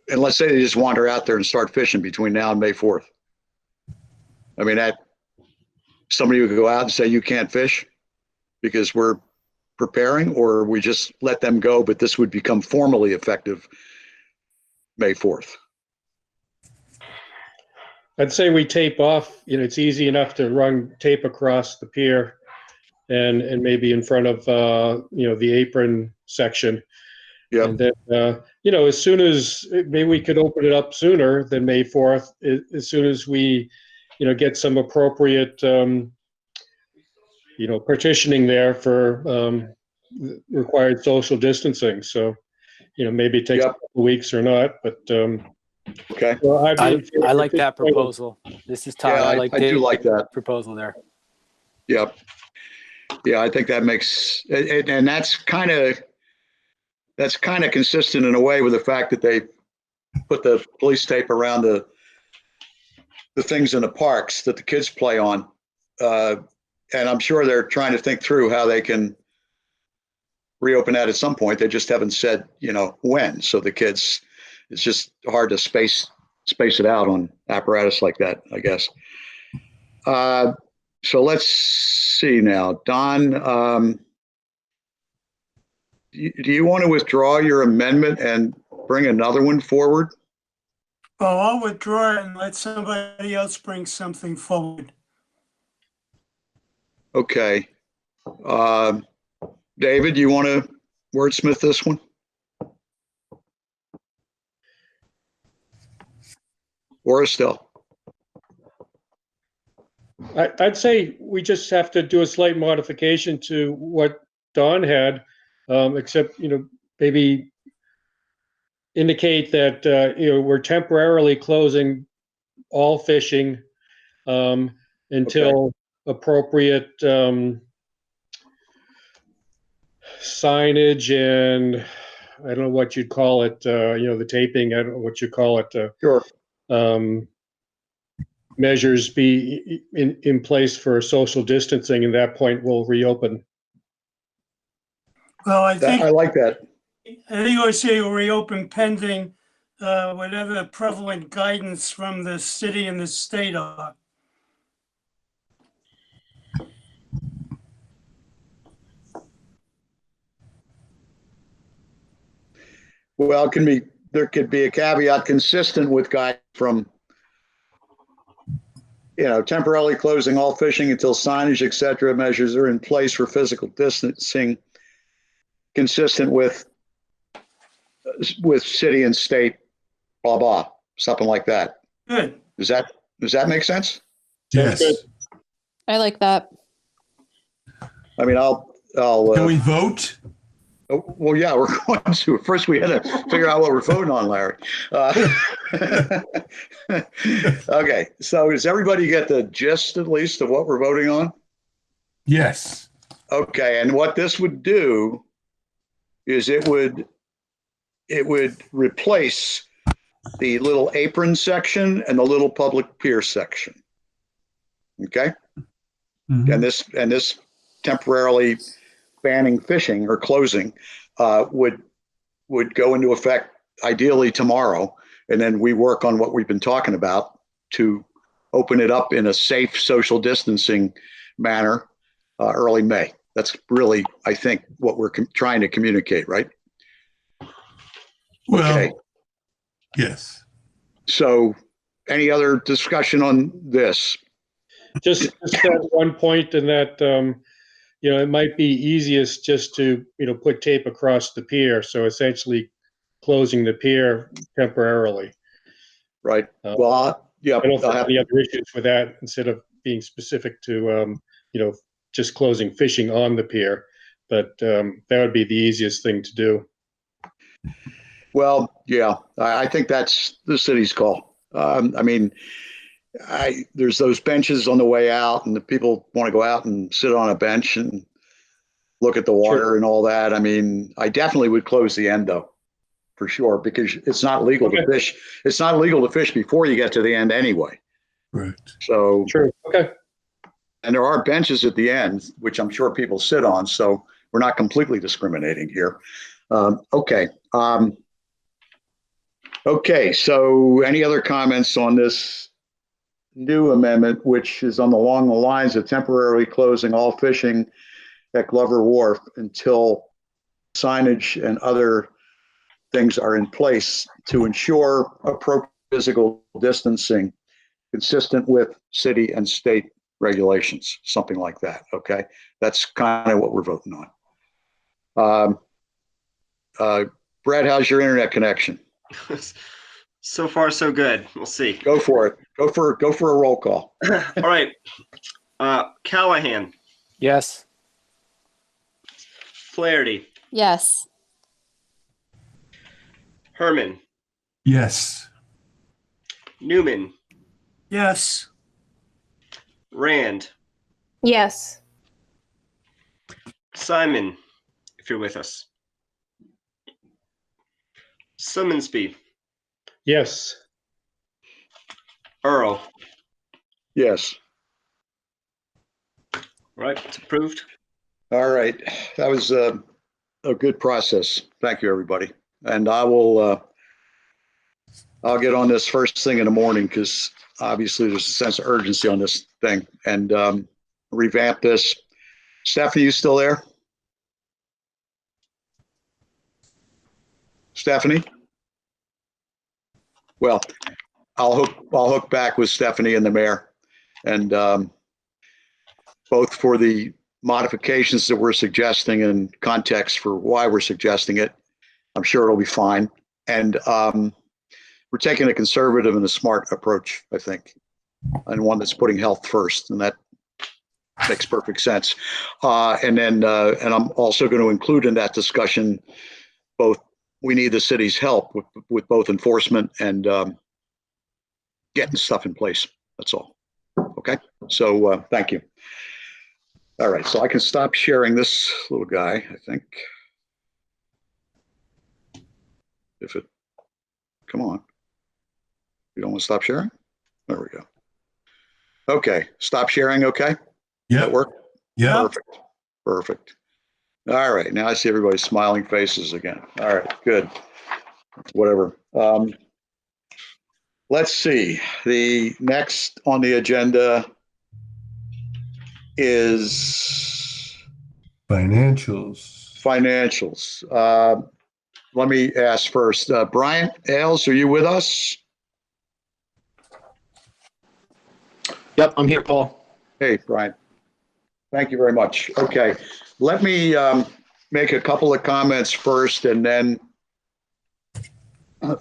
unless they just wander out there and start fishing between now and May 4th. I mean, that somebody would go out and say, you can't fish because we're preparing, or we just let them go, but this would become formally effective May 4th. I'd say we tape off. You know, it's easy enough to run tape across the pier and maybe in front of, the apron section. Yeah. And then, as soon as maybe we could open it up sooner than May 4th, as soon as we, get some appropriate, partitioning there for required social distancing. So, maybe it takes a couple of weeks or not, but okay. Well, I like that proposal. This is Todd. Yeah, I do like that proposal there. Yep. Yeah, I think that makes, and that's kind of consistent in a way with the fact that they put the police tape around the things in the parks that the kids play on. And I'm sure they're trying to think through how they can reopen that at some point. They just haven't said, when. So the kids, it's just hard to space it out on apparatus like that, I guess. So let's see now. Don, do you want to withdraw your amendment and bring another one forward? Well, I'll withdraw it and let somebody else bring something forward. Okay. David, you want to wordsmith this one? Or Estelle? I'd say we just have to do a slight modification to what Don had, except, maybe indicate that, we're temporarily closing all fishing until appropriate signage and I don't know what you'd call it, the taping, I don't know what you call it. Sure. Measures be in place for social distancing, and at that point we'll reopen. Well, I think I like that. I think I say reopen pending whatever prevalent guidance from the city and the state are. Well, there could be a caveat consistent with guidance from, temporarily closing all fishing until signage, et cetera, measures are in place for physical distancing consistent with city and state, blah, blah, something like that. Good. Does that make sense? Sounds good. Yes. I like that. I mean, I'll, Can we vote? well, yeah, we're going to. First, we had to figure out what we're voting on, Larry. Okay, so does everybody get the gist, at least, of what we're voting on? Yes. Okay, and what this would do is it would replace the little apron section and the little public pier section. Okay, Mhm. and this temporarily banning fishing or closing would go into effect ideally tomorrow, and then we work on what we've been talking about to open it up in a safe social distancing manner early May. That's really, I think, what we're trying to communicate, right? Well, Okay. yes. So any other discussion on this? Just that one point in that, it might be easiest just to, put tape across the pier. So essentially closing the pier temporarily. Right. Uh, Well, yeah. I don't think any other issues with that instead of being specific to, just closing fishing on the pier. But that would be the easiest thing to do. Well, yeah, I think that's the city's call. I mean, there's those benches on the way out, and the people want to go out and sit on a bench and look at the water Sure. and all that. I mean, I definitely would close the end though, for sure, because it's not legal to fish. It's not legal to fish before you get to the end anyway. Right. So, True. Okay. and there are benches at the end, which I'm sure people sit on. So we're not completely discriminating here. Okay. Okay. So any other comments on this new amendment, which is along the lines of temporarily closing all fishing at Glover Wharf until signage and other things are in place to ensure appropriate physical distancing consistent with city and state regulations, something like that. Okay. That's kind of what we're voting on. Brad, how's your internet connection? So far, so good. We'll see. Go for it. Go for a roll call. All right. Callahan, Yes. Flaherty, Yes. Herman, Yes. Newman, Yes. Rand, Yes. Simon, if you're with us. Summonsby, Yes. Earl. Yes. All right, it's approved. All right. That was a good process. Thank you, everybody. And I'll get on this first thing in the morning because obviously there's a sense of urgency on this thing and revamp this. Stephanie, you still there? Stephanie? Well, I'll hook back with Stephanie and the mayor, and both for the modifications that we're suggesting and context for why we're suggesting it. I'm sure it'll be fine. And we're taking a conservative and a smart approach, I think, and one that's putting health first, and that makes perfect sense. And I'm also going to include in that discussion we need the city's help with both enforcement and getting stuff in place. That's all. Okay. So thank you. All right. So I can stop sharing this little guy, I think. Come on. You don't want to stop sharing? There we go. Okay. Stop sharing. Okay. Yeah. That work? Yeah. Perfect. All right, now I see everybody's smiling faces again. All right, good. Whatever. Let's see. The next on the agenda is Financials. financials. Let me ask first. Brian Ailes, are you with us? Yep, I'm here, Paul. Hey, Brian. Thank you very much. Okay, let me make a couple of comments first, and then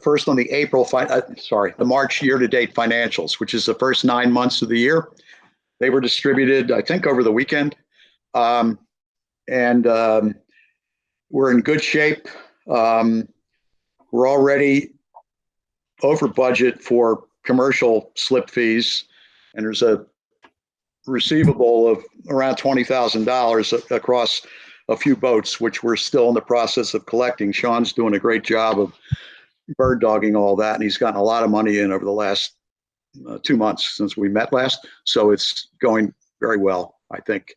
first on the the March year-to-date financials, which is the first 9 months of the year. They were distributed, I think, over the weekend, and we're in good shape. We're already over budget for commercial slip fees, and there's a receivable of around $20,000 across a few boats, which we're still in the process of collecting. Sean's doing a great job of bird dogging all that, and he's gotten a lot of money in over the last 2 months since we met last. So it's going very well, I think.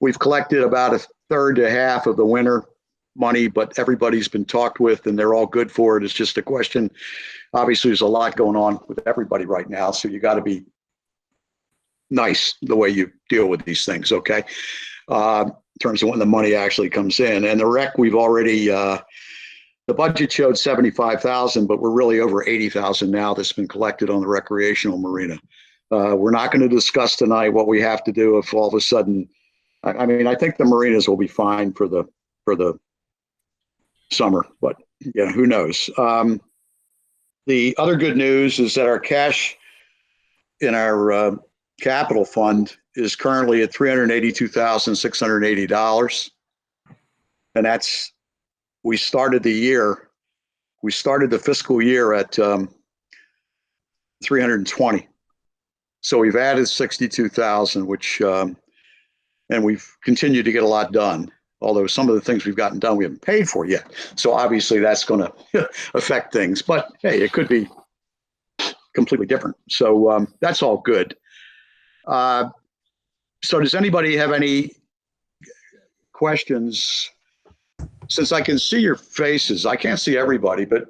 We've collected about a third to half of the winter money, but everybody's been talked with and they're all good for it. It's just a question. Obviously, there's a lot going on with everybody right now, so you got to be nice the way you deal with these things, okay? In terms of when the money actually comes in. And the rec, we've already, the budget showed 75,000, but we're really over 80,000 now that's been collected on the recreational marina. We're not going to discuss tonight what we have to do if all of a sudden, I mean, I think the marinas will be fine for the summer, but yeah, who knows? The other good news is that our cash in our capital fund is currently at $382,680. And that's, we started the fiscal year at 320. So we've added 62,000, which, and we've continued to get a lot done. Although some of the things we've gotten done, we haven't paid for yet. So obviously that's going to affect things, but hey, it could be completely different. So that's all good. So does anybody have any questions? Since I can see your faces, I can't see everybody, but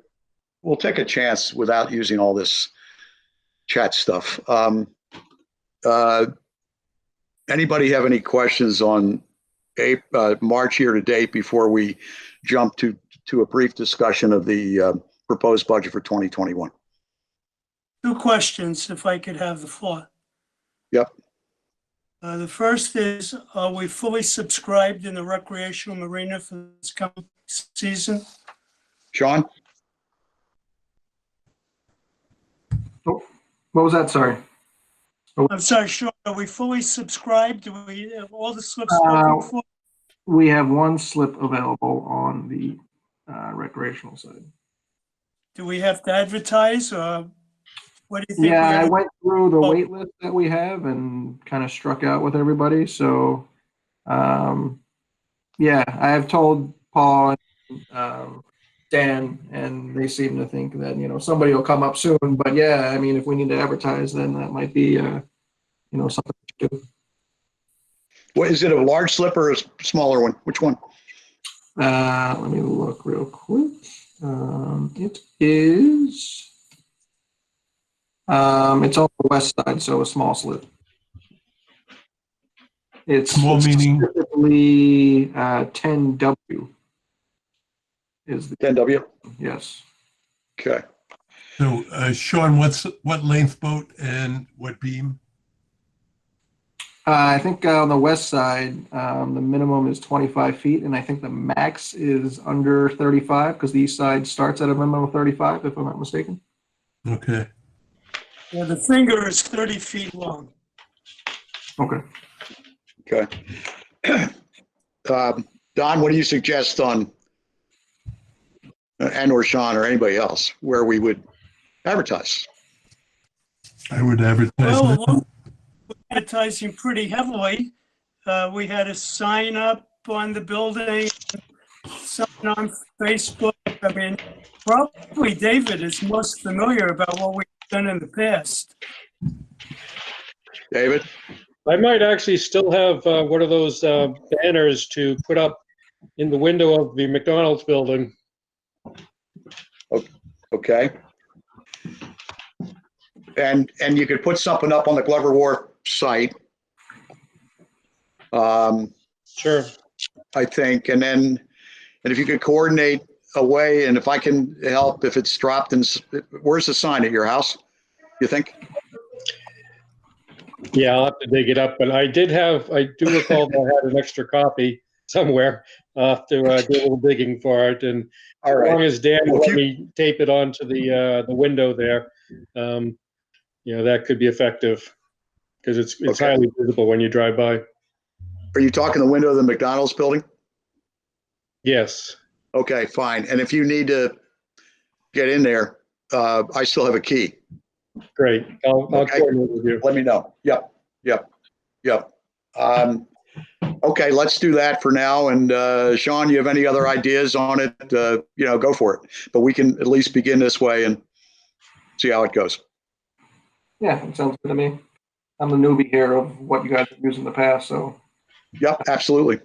we'll take a chance without using all this chat stuff. Anybody have any questions on March year to date before we jump to a brief discussion of the proposed budget for 2021? 2 questions, if I could have the floor. Yep. The first is, are we fully subscribed in the recreational marina for this coming season? Sean? Oh, what was that? Sorry. I'm sorry, Sean, are we fully subscribed? Do we have all the slips spoken for? We have 1 slip available on the recreational side. Do we have to advertise, or what do you think? Yeah, I went through the wait list that we have and kind of struck out with everybody. So, yeah, I have told Paul and Dan, and they seem to think that, somebody will come up soon. But yeah, I mean, if we need to advertise, then that might be, something to do. What is it, a large slip or a smaller one? Which one? Let me look real quick. It is. It's on the west side, so a small slip. It's Small meaning? specifically 10W. Is the 10W? Yes. Okay. So, Sean, what length boat and what beam? I think on the west side, the minimum is 25 feet, and I think the max is under 35 because the east side starts at a minimum of 35, if I'm not mistaken. Okay. Yeah, the finger is 30 feet long. Okay. Okay. Don, what do you suggest on, and or Sean or anybody else, where we would advertise? I would advertise. Well, we're advertising pretty heavily. We had a sign up on the building, something on Facebook. I mean, probably David is most familiar about what we've done in the past. David? I might actually still have one of those banners to put up in the window of the McDonald's building. Okay. And you could put something up on the Glover Wharf site. Sure. I think, and if you could coordinate a way, and if I can help, if it's dropped in, where's the sign at your house, you think? Yeah, I'll have to dig it up, but I do recall that I had an extra copy somewhere. I'll have to do a little digging for it, and All as long right. as Dan Well, will let me tape it onto the window there, that could be effective, because it's Okay. highly visible when you drive by. Are you talking the window of the McDonald's building? Yes. Okay, fine. And if you need to get in there, I still have a key. Great. I'll Okay. coordinate with you. Let me know. Yep. Okay, let's do that for now. And Sean, you have any other ideas on it? Go for it. But we can at least begin this way and see how it goes. Yeah, it sounds good to me. I'm the newbie here of what you guys have used in the past, so. Yep, absolutely.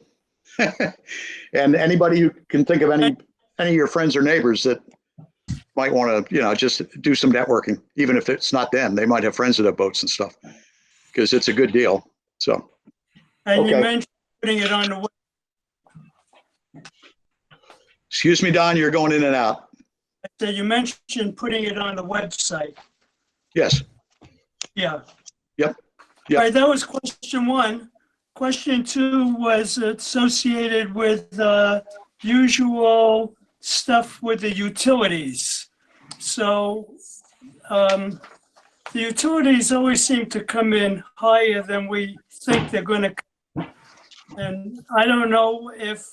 And anybody who can think of any of your friends or neighbors that might want to, just do some networking, even if it's not them, they might have friends that have boats and stuff, because it's a good deal. So. And you Okay. mentioned putting it on the web. Excuse me, Don, you're going in and out. So you mentioned putting it on the website. Yes. Yeah. Yep. All right, that was question one. Question two was associated with the usual stuff with the utilities. So the utilities always seem to come in higher than we think they're going to. And I don't know if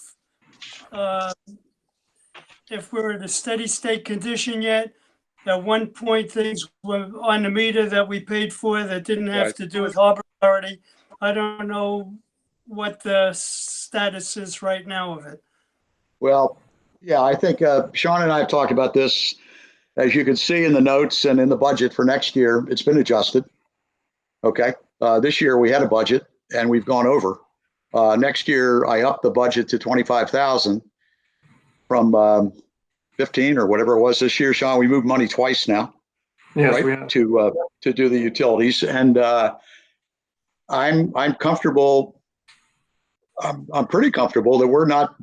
we're at a steady state condition yet. At one point, things were on the meter that we paid for that didn't have Right. to do with Harbor Authority. I don't know what the status is right now of it. Well, yeah, I think Sean and I have talked about this. As you can see in the notes and in the budget for next year, it's been adjusted. Okay. This year we had a budget and we've gone over. Next year, I upped the budget to 25,000 from 15 or whatever it was this year. Sean, we moved money twice now. Yes, right? we have. To do the utilities, and I'm comfortable. I'm pretty comfortable that we're not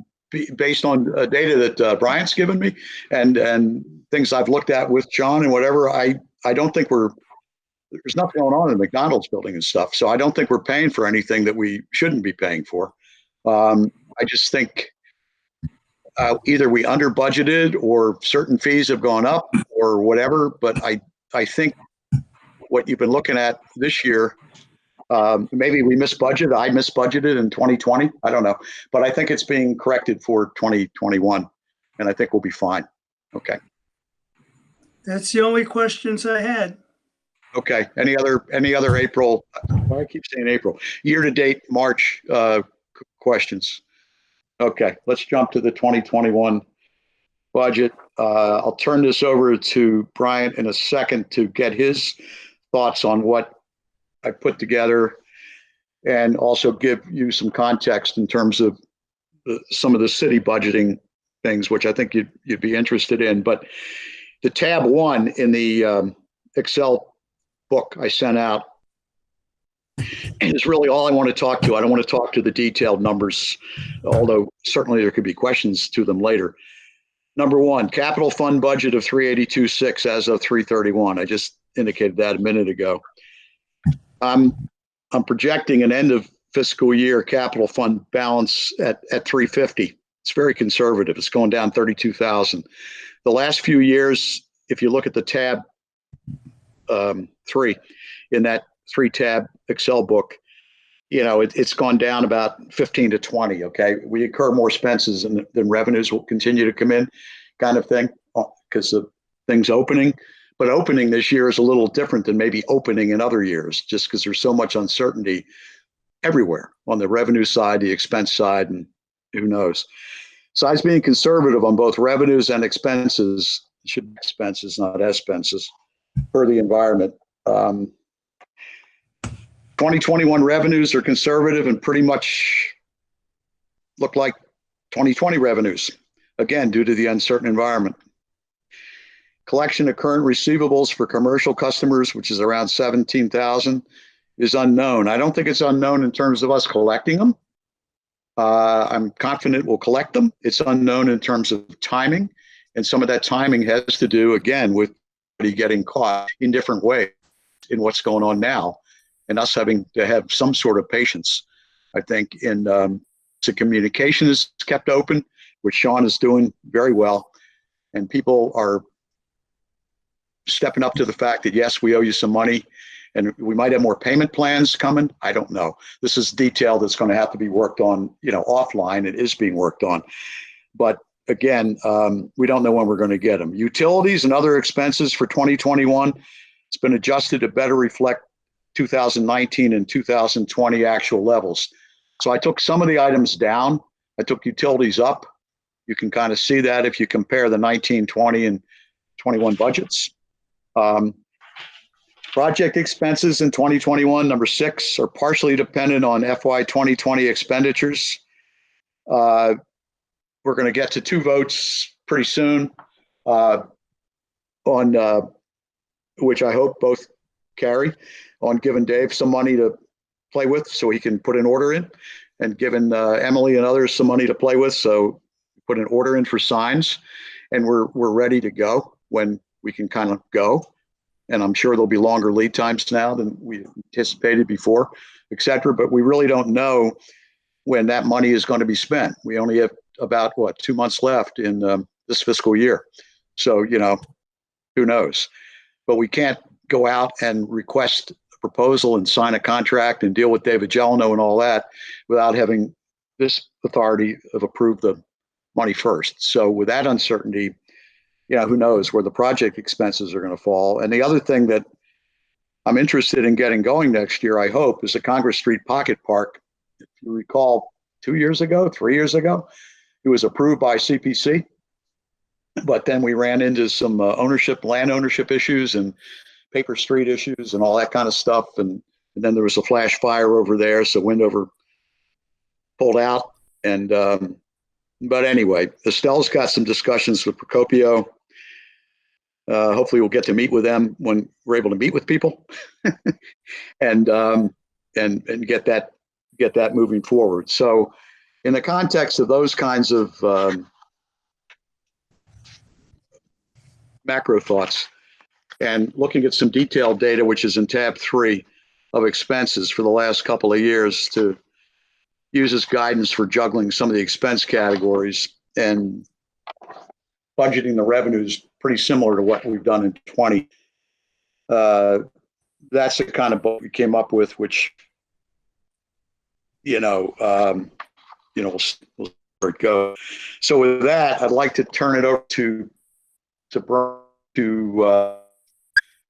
based on data that Brian's given me and things I've looked at with John and whatever. I don't think there's nothing going on in the McDonald's building and stuff. So I don't think we're paying for anything that we shouldn't be paying for. I just think either we under budgeted or certain fees have gone up or whatever. But I think what you've been looking at this year, maybe we missed budget. I missed budgeted in 2020. I don't know, but I think it's being corrected for 2021, and I think we'll be fine. Okay. That's the only questions I had. Okay. Any other April? I keep saying April. Year-to-date March questions. Okay. Let's jump to the 2021 budget. I'll turn this over to Brian in a second to get his thoughts on what I put together and also give you some context in terms of some of the city budgeting things, which I think you'd be interested in. But the tab 1 in the Excel book I sent out is really all I want to talk to. I don't want to talk to the detailed numbers, although certainly there could be questions to them later. Number 1, capital fund budget of 382.6 as of 3/31. I just indicated that a minute ago. I'm projecting an end of fiscal year capital fund balance at 350. It's very conservative. It's going down 32,000. The last few years, if you look at the tab 3 in that 3-tab Excel book, it's gone down about 15 to 20. Okay, we incur more expenses than revenues will continue to come in, kind of thing, because of things opening. But opening this year is a little different than maybe opening in other years, just because there's so much uncertainty everywhere on the revenue side, the expense side, and who knows. Besides being conservative on both revenues and expenses, it should be expenses, not expenses, for the environment. 2021 revenues are conservative and pretty much look like 2020 revenues, again, due to the uncertain environment. Collection of current receivables for commercial customers, which is around 17,000, is unknown. I don't think it's unknown in terms of us collecting them. I'm confident we'll collect them. It's unknown in terms of timing. And some of that timing has to do, again, with getting caught in different ways in what's going on now, and us having to have some sort of patience, I think. And the communication is kept open, which Sean is doing very well. And people are stepping up to the fact that, yes, we owe you some money, and we might have more payment plans coming. I don't know. This is detail that's going to have to be worked on, offline. It is being worked on. But again, we don't know when we're going to get them. Utilities and other expenses for 2021, it's been adjusted to better reflect 2019 and 2020 actual levels. So I took some of the items down. I took utilities up. You can kind of see that if you compare the 19, 20, and 21 budgets. Project expenses in 2021, number 6, are partially dependent on FY 2020 expenditures. We're going to get to 2 votes pretty soon on which I hope both carry, on giving Dave some money to play with so he can put an order in, and giving Emily and others some money to play with, so put an order in for signs, and we're ready to go when we can kind of go. And I'm sure there'll be longer lead times now than we anticipated before, et cetera. But we really don't know when that money is going to be spent. We only have about 2 months left in this fiscal year. So, who knows? But we can't go out and request a proposal and sign a contract and deal with David Gelano and all that without having this authority of approve the money first. So with that uncertainty, who knows where the project expenses are going to fall. And the other thing that I'm interested in getting going next year, I hope, is the Congress Street Pocket Park. If you recall, 2 years ago, 3 years ago, it was approved by CPC, but then we ran into some land ownership issues and paper street issues and all that kind of stuff. And then there was a flash fire over there, so Windover pulled out. And but anyway, Estelle's got some discussions with Procopio. Hopefully we'll get to meet with them when we're able to meet with people and get that moving forward. So in the context of those kinds of macro thoughts and looking at some detailed data, which is in tab 3 of expenses for the last couple of years, to use as guidance for juggling some of the expense categories and budgeting the revenues pretty similar to what we've done in 20. That's the kind of book we came up with, which, we'll see where it goes. So with that, I'd like to turn it over to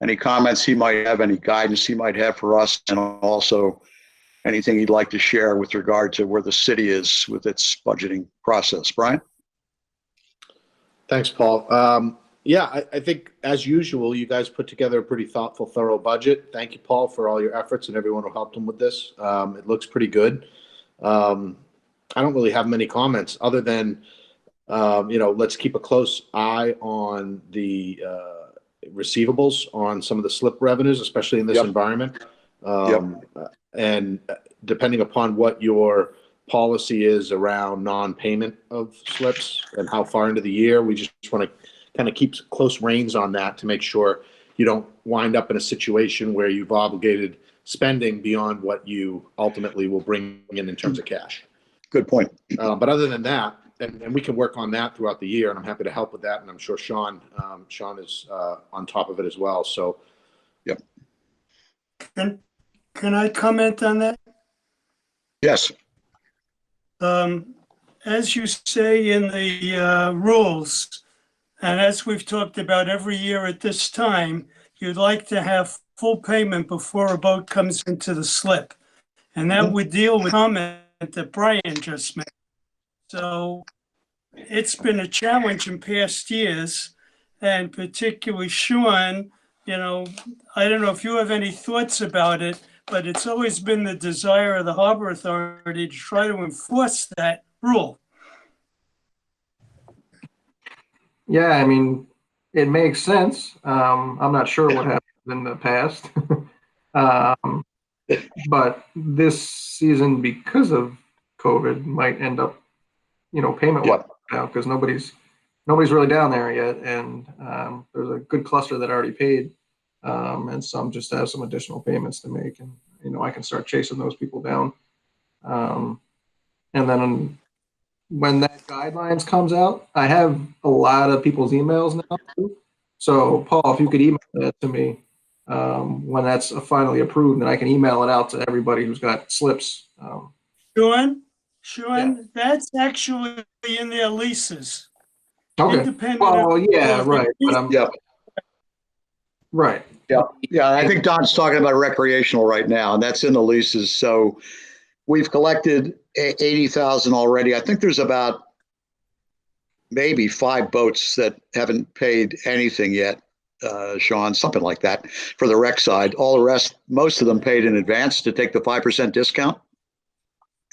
any comments he might have, any guidance he might have for us, and also anything he'd like to share with regard to where the city is with its budgeting process. Brian? Thanks, Paul. I think, as usual, you guys put together a pretty thoughtful, thorough budget. Thank you, Paul, for all your efforts and everyone who helped him with this. It looks pretty good. I don't really have many comments other than, let's keep a close eye on the receivables on some of the slip revenues, especially in this environment. And depending upon what your policy is around non-payment of slips and how far into the year, we just want to kind of keep close reins on that to make sure you don't wind up in a situation where you've obligated spending beyond what you ultimately will bring in terms of cash. Good point. But other than that, and we can work on that throughout the year, and I'm happy to help with that. And I'm sure Sean is on top of it as well. So, yep. Can I comment on that? Yes. As you say in the rules, and as we've talked about every year at this time, you'd like to have full payment before a boat comes into the slip. And that would deal with the comment that Brian just made. So it's been a challenge in past years, and particularly Sean, I don't know if you have any thoughts about it, but it's always been the desire of the Harbor Authority to try to enforce that rule. Yeah, I mean, it makes sense. I'm not sure what happened in the past. um, but this season, because of COVID, might end up, payment Yep. now because nobody's really down there yet, and there's a good cluster that already paid, and some just have some additional payments to make, and I can start chasing those people down. And then when that guidelines comes out, I have a lot of people's emails now too. So Paul, if you could email that to me when that's finally approved, then I can email it out to everybody who's got slips. Sean, Yeah. that's actually in their leases. Okay. Independent Well, of- yeah, right. But Yeah. right. Yeah. I think Don's talking about recreational right now, and that's in the leases. So we've collected 80,000 already. I think there's about maybe 5 boats that haven't paid anything yet, Sean, something like that for the rec side. All the rest, most of them paid in advance to take the 5% discount.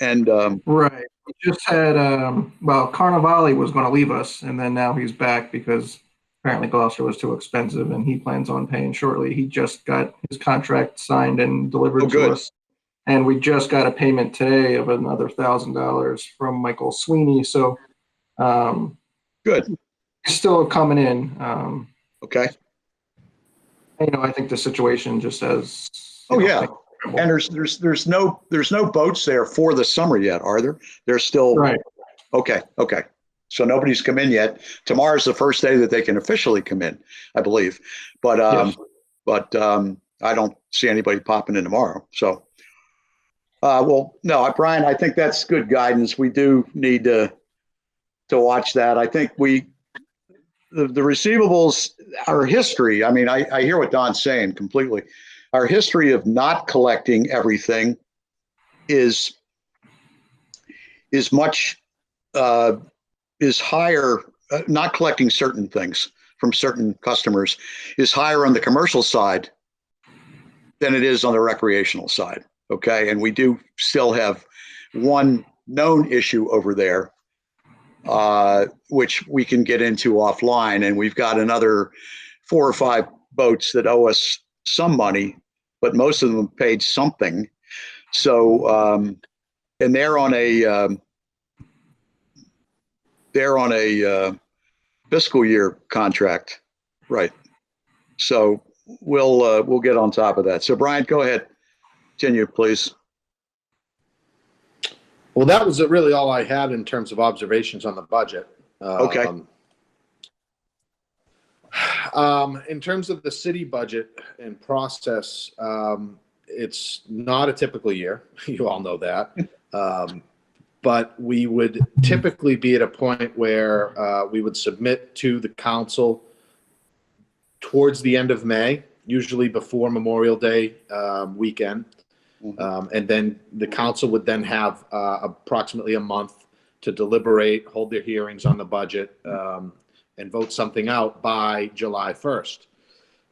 And Right. We just had, Carnivale was going to leave us, and then now he's back because apparently Gloucester was too expensive, and he plans on paying shortly. He just got his contract signed and delivered to us. And we just got a payment today of another $1,000 from Michael Sweeney. So good. He's still coming in. Okay. I think the situation just has. Oh, yeah. And there's no boats there for the summer yet, are there? There's still Right. Okay. So nobody's come in yet. Tomorrow's the first day that they can officially come in, I believe. But Yes. I don't see anybody popping in tomorrow. So well, no, Brian, I think that's good guidance. We do need to watch that. I think the receivables, our history, I mean, I hear what Don's saying completely. Our history of not collecting everything is higher. Not collecting certain things from certain customers is higher on the commercial side than it is on the recreational side. Okay, and we do still have one known issue over there, which we can get into offline, and we've got another 4 or 5 boats that owe us some money, but most of them paid something. So, and they're on a fiscal year contract, right? So we'll get on top of that. So Brian, go ahead, continue, please. Well, that was really all I had in terms of observations on the budget. Okay. In terms of the city budget and process, it's not a typical year. You all know that. But we would typically be at a point where we would submit to the council towards the end of May, usually before Memorial Day weekend. And then the council would then have approximately a month to deliberate, hold their hearings on the budget, and vote something out by July 1st.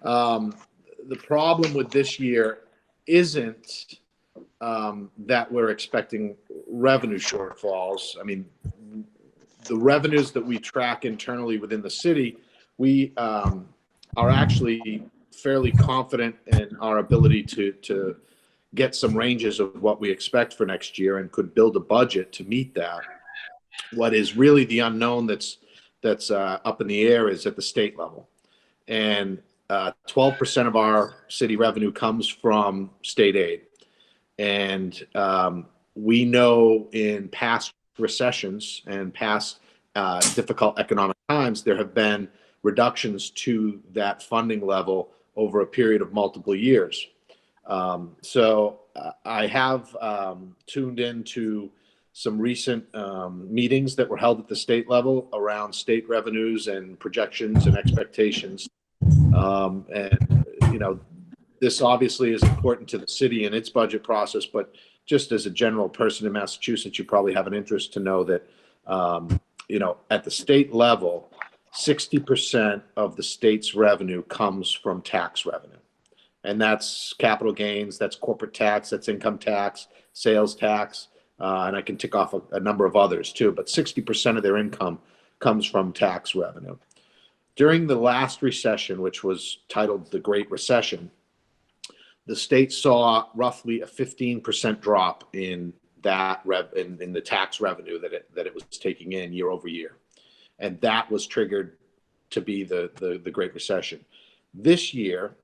The problem with this year isn't that we're expecting revenue shortfalls. I mean, the revenues that we track internally within the city, we are actually fairly confident in our ability to get some ranges of what we expect for next year and could build a budget to meet that. What is really the unknown that's up in the air is at the state level. And 12% of our city revenue comes from state aid. And we know in past recessions and past difficult economic times, there have been reductions to that funding level over a period of multiple years. So I have tuned into some recent meetings that were held at the state level around state revenues and projections and expectations. And, this obviously is important to the city and its budget process, but just as a general person in Massachusetts, you probably have an interest to know that, at the state level, 60% of the state's revenue comes from tax revenue. And that's capital gains, that's corporate tax, that's income tax, sales tax, and I can tick off a number of others too. But 60% of their income comes from tax revenue. During the last recession, which was titled the Great Recession, the state saw roughly a 15% drop in that in the tax revenue that it was taking in year over year, and that was triggered to be the Great Recession. This year,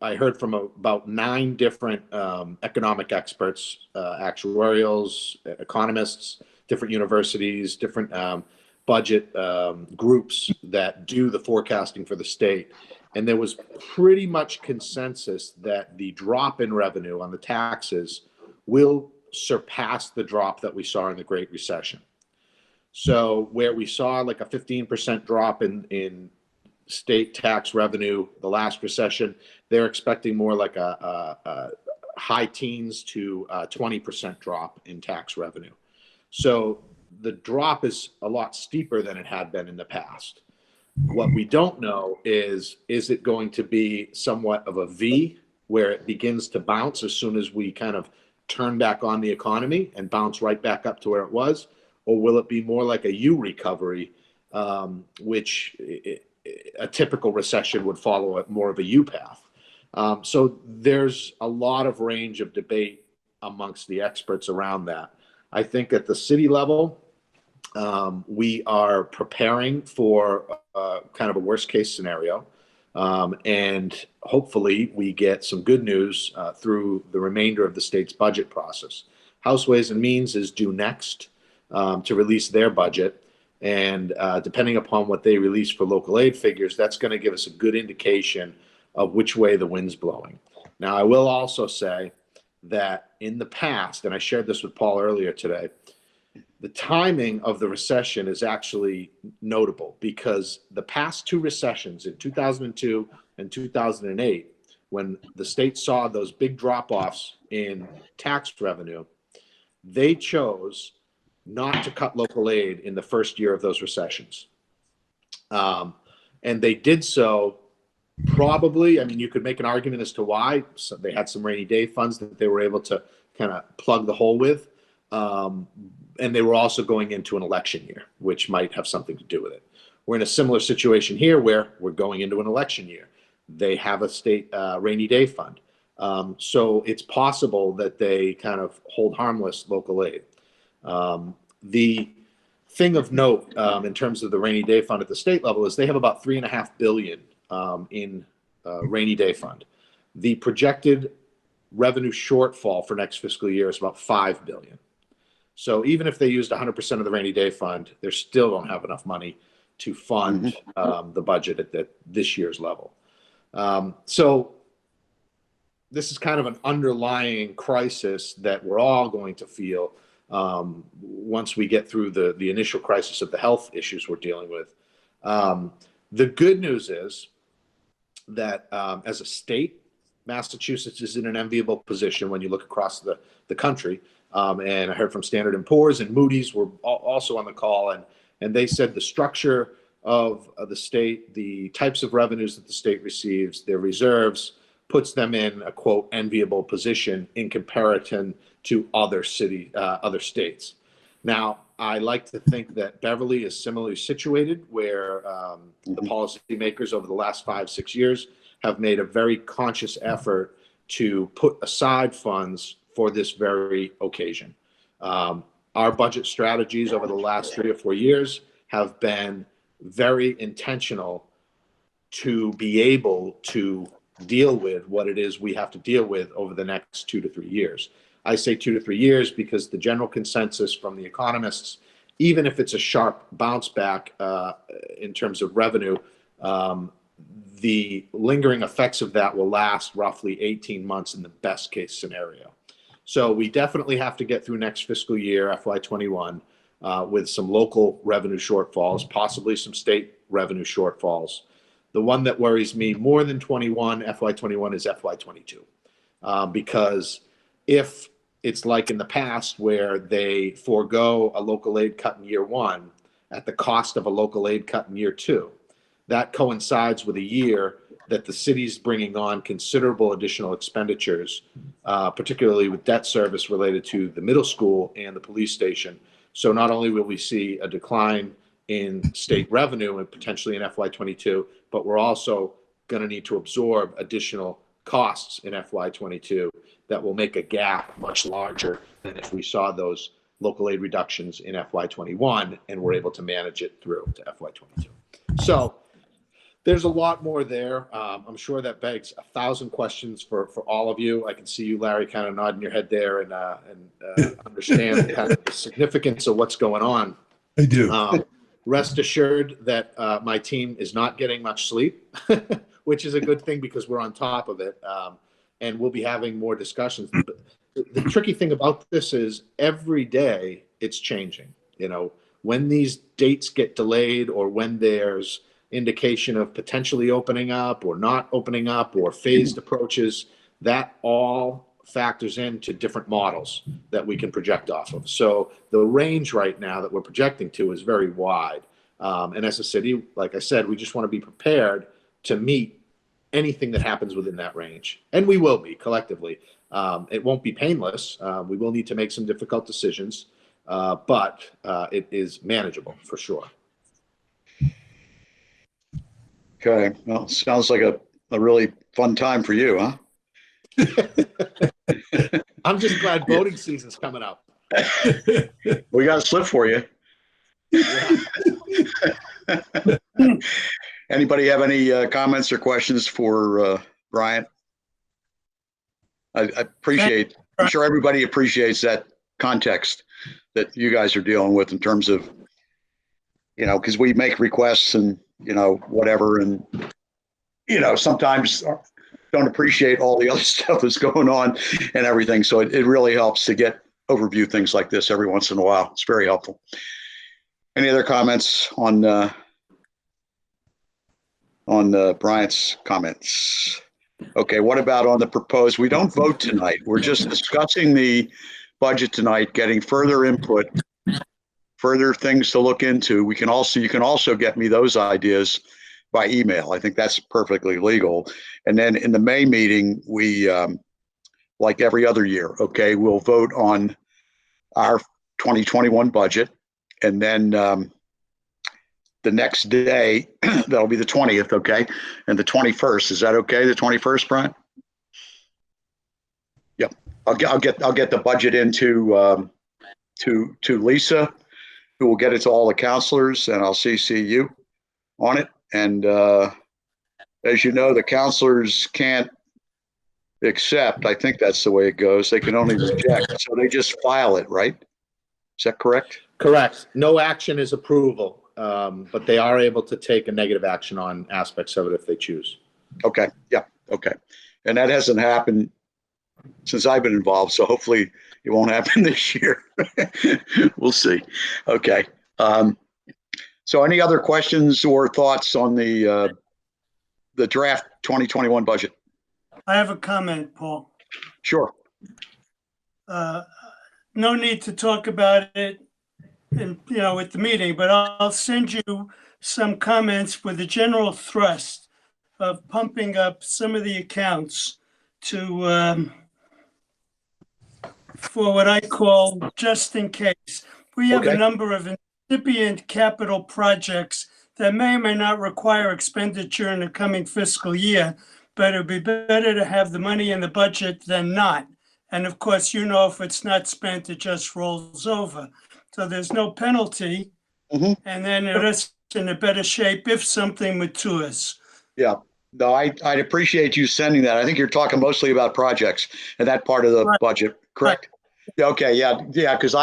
I heard from about 9 different economic experts, actuarials, economists, different universities, different budget groups that do the forecasting for the state. And there was pretty much consensus that the drop in revenue on the taxes will surpass the drop that we saw in the Great Recession. So where we saw like a 15% drop in state tax revenue the last recession, they're expecting more like a high teens to 20% drop in tax revenue. So the drop is a lot steeper than it had been in the past. What we don't know is it going to be somewhat of a V where it begins to bounce as soon as we kind of turn back on the economy and bounce right back up to where it was? Or will it be more like a U recovery, which a typical recession would follow more of a U path? So there's a lot of range of debate amongst the experts around that. I think at the city level, we are preparing for kind of a worst case scenario. And hopefully we get some good news through the remainder of the state's budget process. House Ways and Means is due next to release their budget. And depending upon what they release for local aid figures, that's going to give us a good indication of which way the wind's blowing. Now, I will also say that in the past, and I shared this with Paul earlier today, the timing of the recession is actually notable because the past 2 recessions in 2002 and 2008, when the state saw those big drop-offs in tax revenue, they chose not to cut local aid in the first year of those recessions. And they did so probably, I mean, you could make an argument as to why. So they had some rainy day funds that they were able to kind of plug the hole with. And they were also going into an election year, which might have something to do with it. We're in a similar situation here where we're going into an election year. They have a state rainy day fund. So it's possible that they kind of hold harmless local aid. The thing of note in terms of the rainy day fund at the state level is they have about $3.5 billion in rainy day fund. The projected revenue shortfall for next fiscal year is about $5 billion. So even if they used 100% of the rainy day fund, they still don't have enough money to fund the budget at this year's level. So this is kind of an underlying crisis that we're all going to feel once we get through the initial crisis of the health issues we're dealing with. The good news is that as a state, Massachusetts is in an enviable position when you look across the country. And I heard from Standard & Poor's and Moody's were also on the call, and they said the structure of the state, the types of revenues that the state receives, their reserves, puts them in a, quote, enviable position in comparison to other states. Now, I like to think that Beverly is similarly situated, where the policymakers over the last 5-6 years have made a very conscious effort to put aside funds for this very occasion. Our budget strategies over the last 3 or 4 years have been very intentional to be able to deal with what it is we have to deal with over the next 2 to 3 years. I say 2 to 3 years because the general consensus from the economists, even if it's a sharp bounce back in terms of revenue, the lingering effects of that will last roughly 18 months in the best case scenario. So we definitely have to get through next fiscal year, FY21, with some local revenue shortfalls, possibly some state revenue shortfalls. The one that worries me more than FY21 is FY22. Because if it's like in the past where they forego a local aid cut in year 1 at the cost of a local aid cut in year 2, that coincides with a year that the city's bringing on considerable additional expenditures, particularly with debt service related to the middle school and the police station. So not only will we see a decline in state revenue and potentially in FY22, but we're also going to need to absorb additional costs in FY22 that will make a gap much larger than if we saw those local aid reductions in FY21 and we're able to manage it through to FY22. So there's a lot more there. I'm sure that begs 1,000 questions for all of you. I can see you, Larry, kind of nodding your head there and understand kind of the significance of what's going on. I do. Rest assured that my team is not getting much sleep, which is a good thing because we're on top of it, and we'll be having more discussions. But the tricky thing about this is every day it's changing. You know, when these dates get delayed or when there's indication of potentially opening up or not opening up or phased approaches, that all factors into different models that we can project off of. So the range right now that we're projecting to is very wide. And as a city, like I said, we just want to be prepared to meet anything that happens within that range. And we will be collectively. It won't be painless. We will need to make some difficult decisions, but it is manageable for sure. Okay. Well, sounds like a really fun time for you, huh? I'm just glad voting season's coming up. We got a slip for you. Yeah. Anybody have any comments or questions for Brian? I appreciate, I'm sure everybody appreciates that context that you guys are dealing with in terms of, you know, because we make requests and, you know, whatever, and, you know, sometimes don't appreciate all the other stuff that's going on and everything. So it really helps to get overview things like this every once in a while. It's very helpful. Any other comments on Bryant's comments? Okay, what about on the proposed? We don't vote tonight. We're just discussing the budget tonight, getting further input, further things to look into. You can also get me those ideas by email. I think that's perfectly legal. And then in the May meeting, we, like every other year, okay, we'll vote on our 2021 budget. And then the next day, that'll be the 20th, okay? And the 21st, is that okay, the 21st, Brian? Yep, I'll get the budget into to Lisa, who will get it to all the counselors, and I'll CC you on it. And as you know, the counselors can't accept. I think that's the way it goes. They can only reject. So they just file it, right? Is that correct? Correct. No action is approval, but they are able to take a negative action on aspects of it if they choose. Okay. Yeah. Okay. And that hasn't happened since I've been involved. So hopefully it won't happen this year. We'll see. Okay. So any other questions or thoughts on the draft 2021 budget? I have a comment, Paul. Sure. No need to talk about it at the meeting, but I'll send you some comments with a general thrust of pumping up some of the accounts to for what I call just in case. We have a number of incipient capital projects that may or may not require expenditure in the coming fiscal year, but it would be better to have the money in the budget than not. And of course, if it's not spent, it just rolls over. So there's no penalty. And then it's in a better shape if something matures. Yeah. No, I'd appreciate you sending that. I think you're talking mostly about projects and that part of the budget, correct? Yeah. Okay. Yeah. Yeah. Because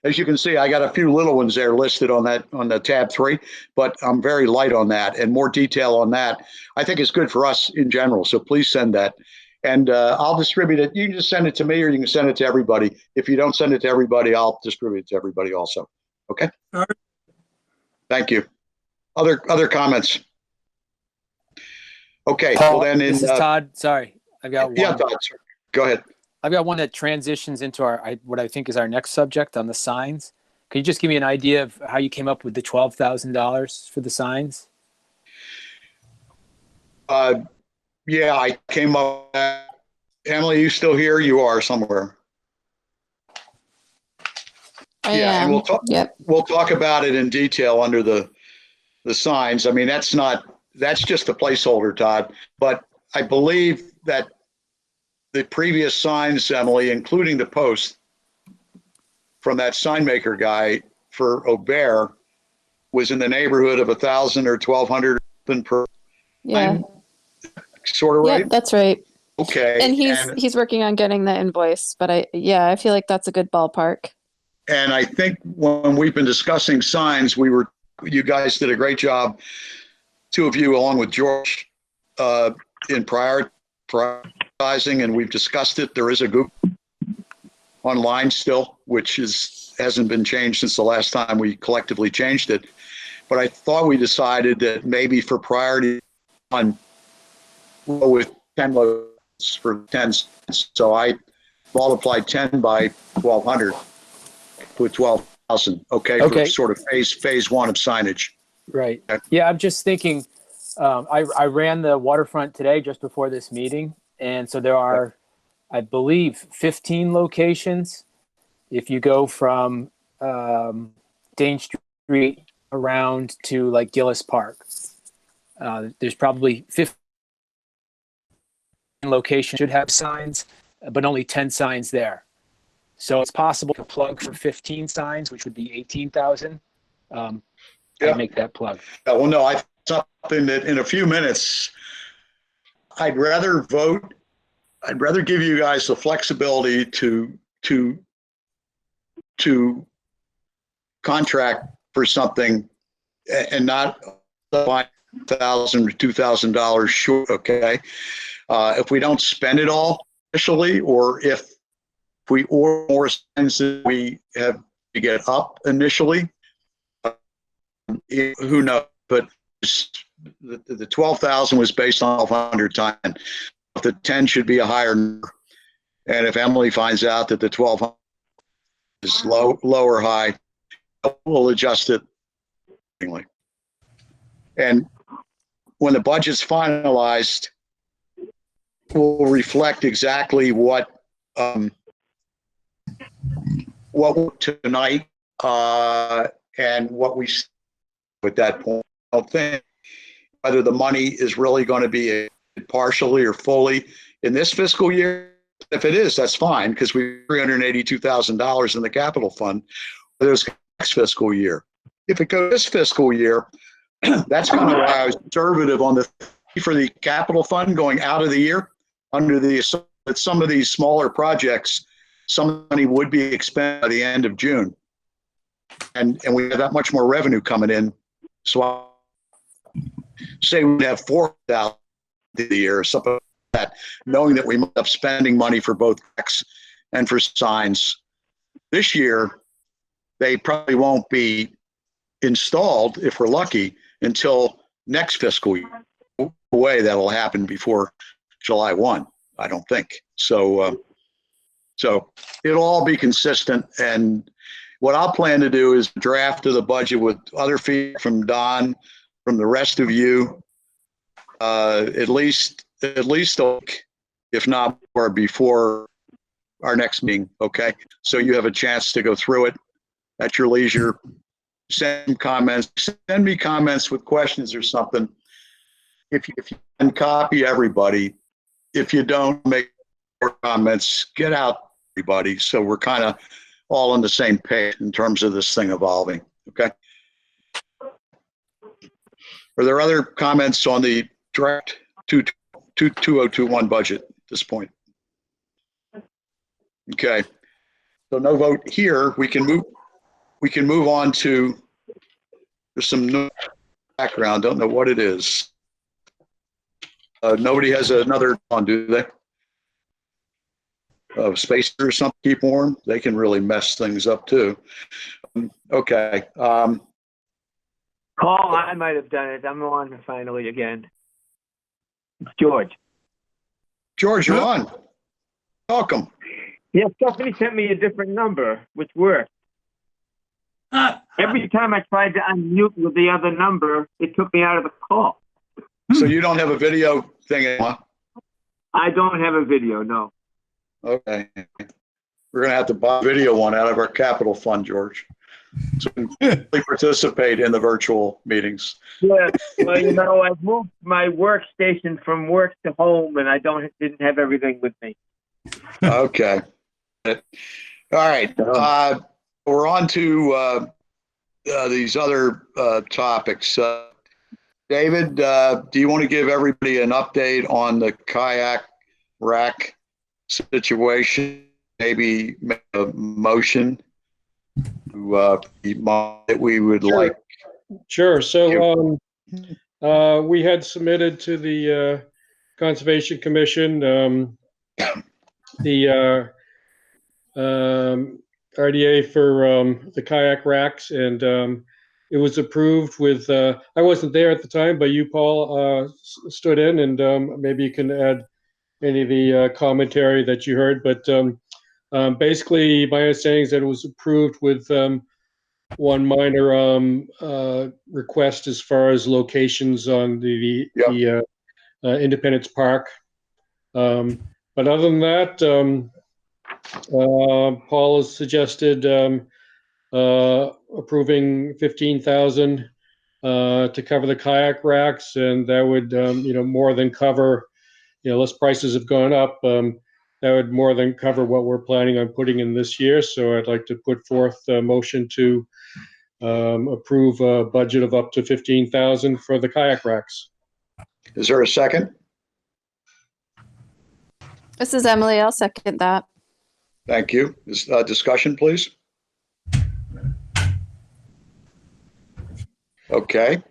as you can see, I got a few little ones there listed on the tab 3, but I'm very light on that, and more detail on that I think is good for us in general. So please send that. And I'll distribute it. You can just send it to me, or you can send it to everybody. If you don't send it to everybody, I'll distribute it to everybody also. Okay. All right. Thank you. Other comments? Okay. Paul, well then, this is Todd. Sorry, I've got one. Yeah, Todd. Go ahead. I've got one that transitions into what I think is our next subject on the signs. Can you just give me an idea of how you came up with the $12,000 for the signs? Yeah, I came up. Emily, you still here? You are somewhere. I Yeah, and am. we'll talk. Yep. We'll talk about it in detail under the signs. I mean, that's just a placeholder, Todd. But I believe that the previous signs, Emily, including the post from that sign maker guy for Aubert, was in the neighborhood of 1,000 or 1,200 per Yeah. sign. Sort of right. Yep, that's right. Okay. And he's working on getting the invoice, but I feel like that's a good ballpark. And I think when we've been discussing signs, you guys did a great job, two of you along with George, in prioritizing, and we've discussed it. There is a Google online still, which hasn't been changed since the last time we collectively changed it. But I thought we decided that maybe for priority on, we'll go with 10 loads for 10 cents. So I multiplied 10 by 1,200. With 12,000, okay, for sort of phase one of signage. Right. Yeah, I'm just thinking, I ran the waterfront today just before this meeting. And so there are, I believe, 15 locations. If you go from Dane Street around to like Gillis Park, there's probably 15 locations should have signs, but only 10 signs there. So it's possible to plug for 15 signs, which would be 18,000. I'd make that plug. Yeah, well, no, I something that in a few minutes, I'd rather give you guys the flexibility to contract for something and not $1,000 or $2,000 short. Okay, if we don't spend it all initially, or if we order more signs than we have to get up initially, who knows? But the 12,000 was based on 1,200 times. The 10 should be a higher number. And if Emily finds out that the 1,200 is low or high, we'll adjust it accordingly. And when the budget's finalized, we'll reflect exactly what tonight and what we at that point. I don't think whether the money is really going to be partially or fully in this fiscal year. If it is, that's fine, because we $382,000 in the capital fund. There's next fiscal year. If it goes this fiscal year, that's kind of why I was conservative on for the capital fund going out of the year under some of these smaller projects. Some money would be expended by the end of June, and we have that much more revenue coming in. So I say we'd have 4,000 a year or something like that, knowing that we might up spending money for both decks and for signs. This year, they probably won't be installed, if we're lucky, until next fiscal year. No way that'll happen before July 1, I don't think. So it'll all be consistent. And what I'll plan to do is draft of the budget with other feedback from Don, from the rest of you, at least a week, if not more, before our next meeting. Okay, so you have a chance to go through it at your leisure. Send me comments with questions or something. If you can, copy everybody. If you don't, make more comments. Get out everybody, so we're kind of all on the same page in terms of this thing evolving. Okay. Are there other comments on the direct 2021 budget at this point? Okay. So no vote here. We can move on to, there's some new background. Don't know what it is. Nobody has another on, do they? Spacer or something, keep warm. They can really mess things up too. Okay. Paul, I might have done it. I'm on finally again. It's George. George, you're on. Welcome. Yeah, Stephanie sent me a different number, which worked. Every time I tried to unmute with the other number, it took me out of the call. So you don't have a video thing, huh? I don't have a video, no. Okay. We're gonna have to buy a video one out of our capital fund, George. So we can really participate in the virtual meetings. Yeah, well, I've moved my workstation from work to home, and I didn't have everything with me. Okay. All right. We're on to these other topics. David, do you want to give everybody an update on the kayak rack situation? Maybe make a motion that we would like. Sure. So we had submitted to the Conservation Commission the RDA for the kayak racks, and it was approved with, I wasn't there at the time, but you, Paul, stood in, and maybe you can add any of the commentary that you heard. But basically, my understanding is that it was approved with one minor request as far as locations on the Independence Park. But other than that, Paul has suggested approving 15,000 to cover the kayak racks, and that would more than cover, unless prices have gone up, that would more than cover what we're planning on putting in this year. So I'd like to put forth a motion to approve a budget of up to 15,000 for the kayak racks. Is there a second? This is Emily. I'll second that. Thank you. Discussion, please. Okay.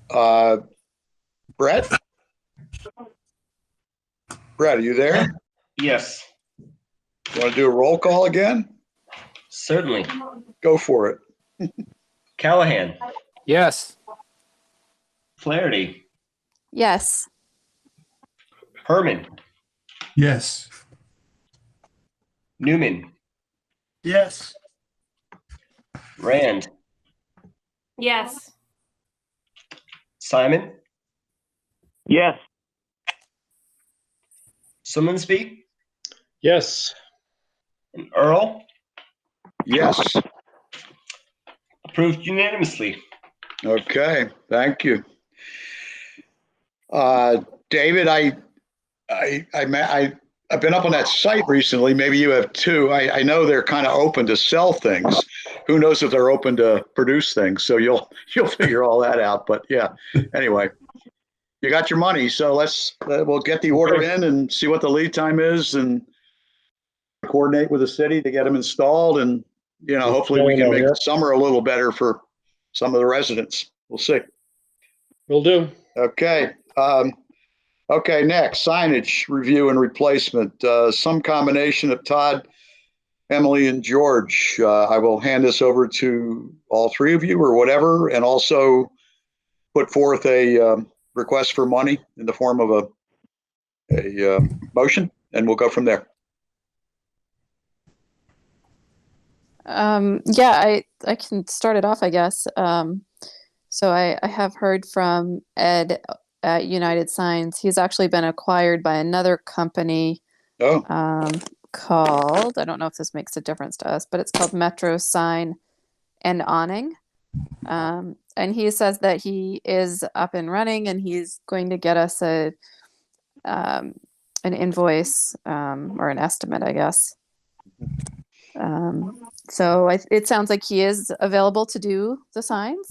Brett? Brett, are you there? Yes, You want to do a roll call again? certainly. Go for it. Callahan, Yes. Flaherty, Yes. Herman, Yes. Newman, Yes. Rand, Yes. Simon, Yes. Sumlinsby, Yes. and Earl. Yes. Approved unanimously. Okay. Thank you. David, I've been up on that site recently. Maybe you have too. I know they're kind of open to sell things. Who knows if they're open to produce things? So you'll figure all that out. But yeah, anyway, you got your money. So we'll get the order in and see what the lead time is, and coordinate with the city to get them installed. And hopefully we can make the summer a little better for some of the residents. We'll see. Will do. Okay. Okay, next, signage review and replacement. Some combination of Todd, Emily, and George. I will hand this over to all three of you or whatever, and also put forth a request for money in the form of a motion, and we'll go from there. Yeah, I can start it off, I guess. So I have heard from Ed at United Signs. He's actually been acquired by another company called, I don't know if this makes a difference to us, but it's called Metro Sign and Awning. And he says that he is up and running, and he's going to get us an invoice or an estimate, I guess. So it sounds like he is available to do the signs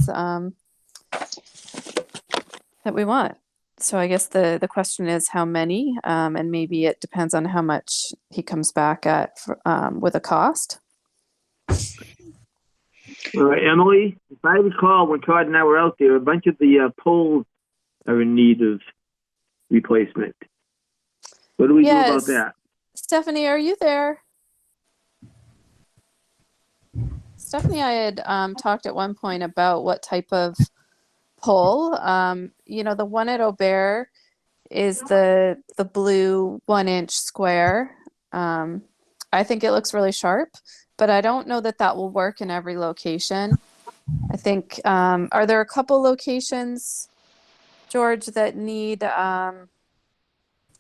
that we want. So I guess the question is how many, and maybe it depends on how much he comes back at with a cost. Emily, if I recall, when Todd and I were out there, a bunch of the poles are in need of replacement. What do we do about that? Stephanie, are you there? Stephanie, I had talked at one point about what type of pole. The one at Aubert is the blue 1-inch square. I think it looks really sharp, but I don't know that will work in every location. I think, are there a couple locations, George, that need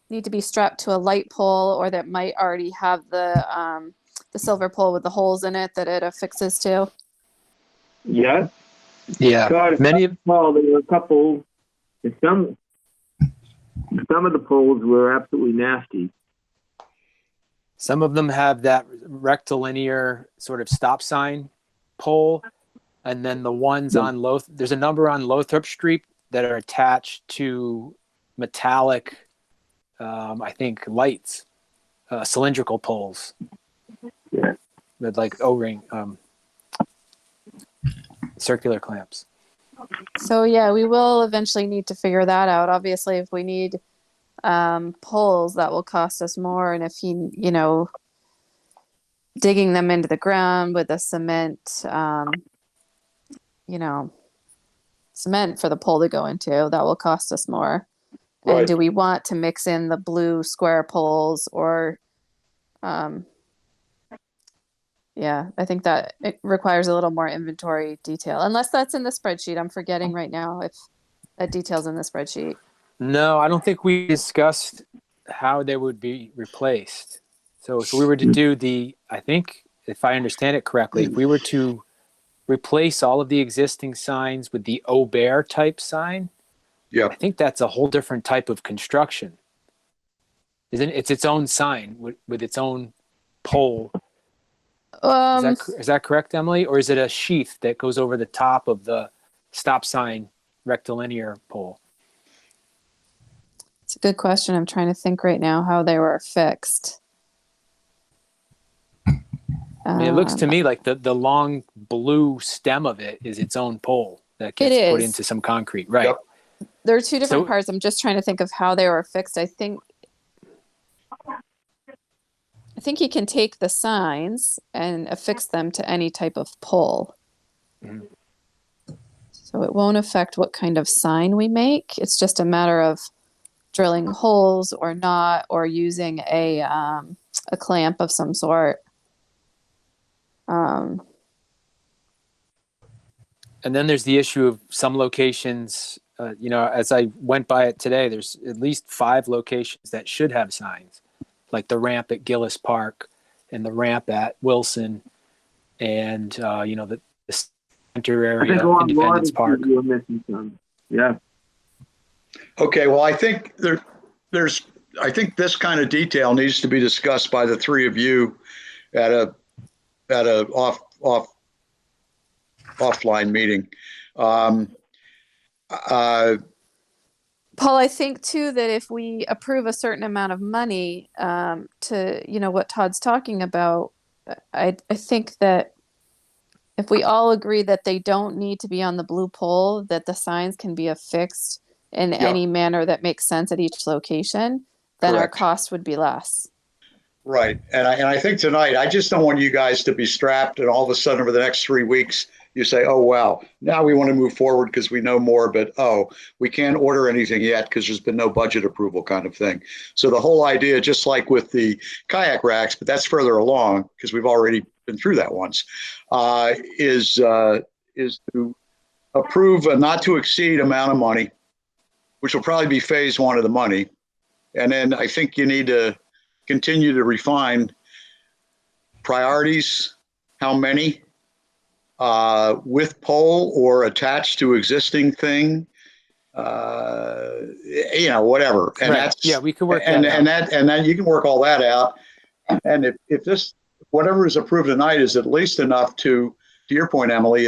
need to be strapped to a light pole, or that might already have the silver pole with the holes in it that it affixes to? Yeah. Yeah, God, many of well, there were a couple. Some of the poles were absolutely nasty. some of them have that rectilinear sort of stop sign pole, and then the ones on there's a number on Lothrop Street that are attached to metallic, I think, lights, cylindrical poles Yeah. with like O-ring, circular clamps. So yeah, we will eventually need to figure that out. Obviously, if we need poles, that will cost us more. And if you know, digging them into the ground with a cement, you know, cement for the pole to go into, that will cost us more. And Right. do we want to mix in the blue square poles, or yeah, I think that it requires a little more inventory detail, unless that's in the spreadsheet. I'm forgetting right now if that detail's in the spreadsheet. No, I don't think we discussed how they would be replaced. So if we were to do I think, if I understand it correctly, if we were to replace all of the existing signs with the Aubert type sign, Yeah. I think that's a whole different type of construction. Isn't it? It's its own sign with its own pole. Is that correct, Emily? Or is it a sheath that goes over the top of the stop sign rectilinear pole? It's a good question. I'm trying to think right now how they were fixed. I mean, it looks to me like the long blue stem of it is its own pole that gets put into some concrete. Right. Yep. There are two different parts. I'm just trying to think of how they were fixed. I think you can take the signs and affix them to any type of pole. Mm-hmm. So it won't affect what kind of sign we make. It's just a matter of drilling holes or not, or using a clamp of some sort. And then there's the issue of some locations, you know, as I went by it today, there's at least 5 locations that should have signs, like the ramp at Gillis Park and the ramp at Wilson and, you know, the center area, Independence Park. You're missing some. Yeah. Okay, well, I think I think this kind of detail needs to be discussed by the three of you at a offline meeting. Paul, I think too that if we approve a certain amount of money to, you know, what Todd's talking about, I think that if we all agree that they don't need to be on the blue pole, that the signs can be affixed in any manner that makes sense at each location, then our cost would be less. Right. And I think tonight, I just don't want you guys to be strapped and all of a sudden over the next 3 weeks, you say, oh, wow, now we want to move forward because we know more, but we can't order anything yet because there's been no budget approval kind of thing. So the whole idea, just like with the kayak racks, but that's further along because we've already been through that once, is to approve a not to exceed amount of money, which will probably be phase 1 of the money. And then I think you need to continue to refine priorities, how many, with pole or attached to existing thing, you know, whatever. And that's, we can work and then you can work all that out. And if this, whatever is approved tonight is at least enough to your point, Emily,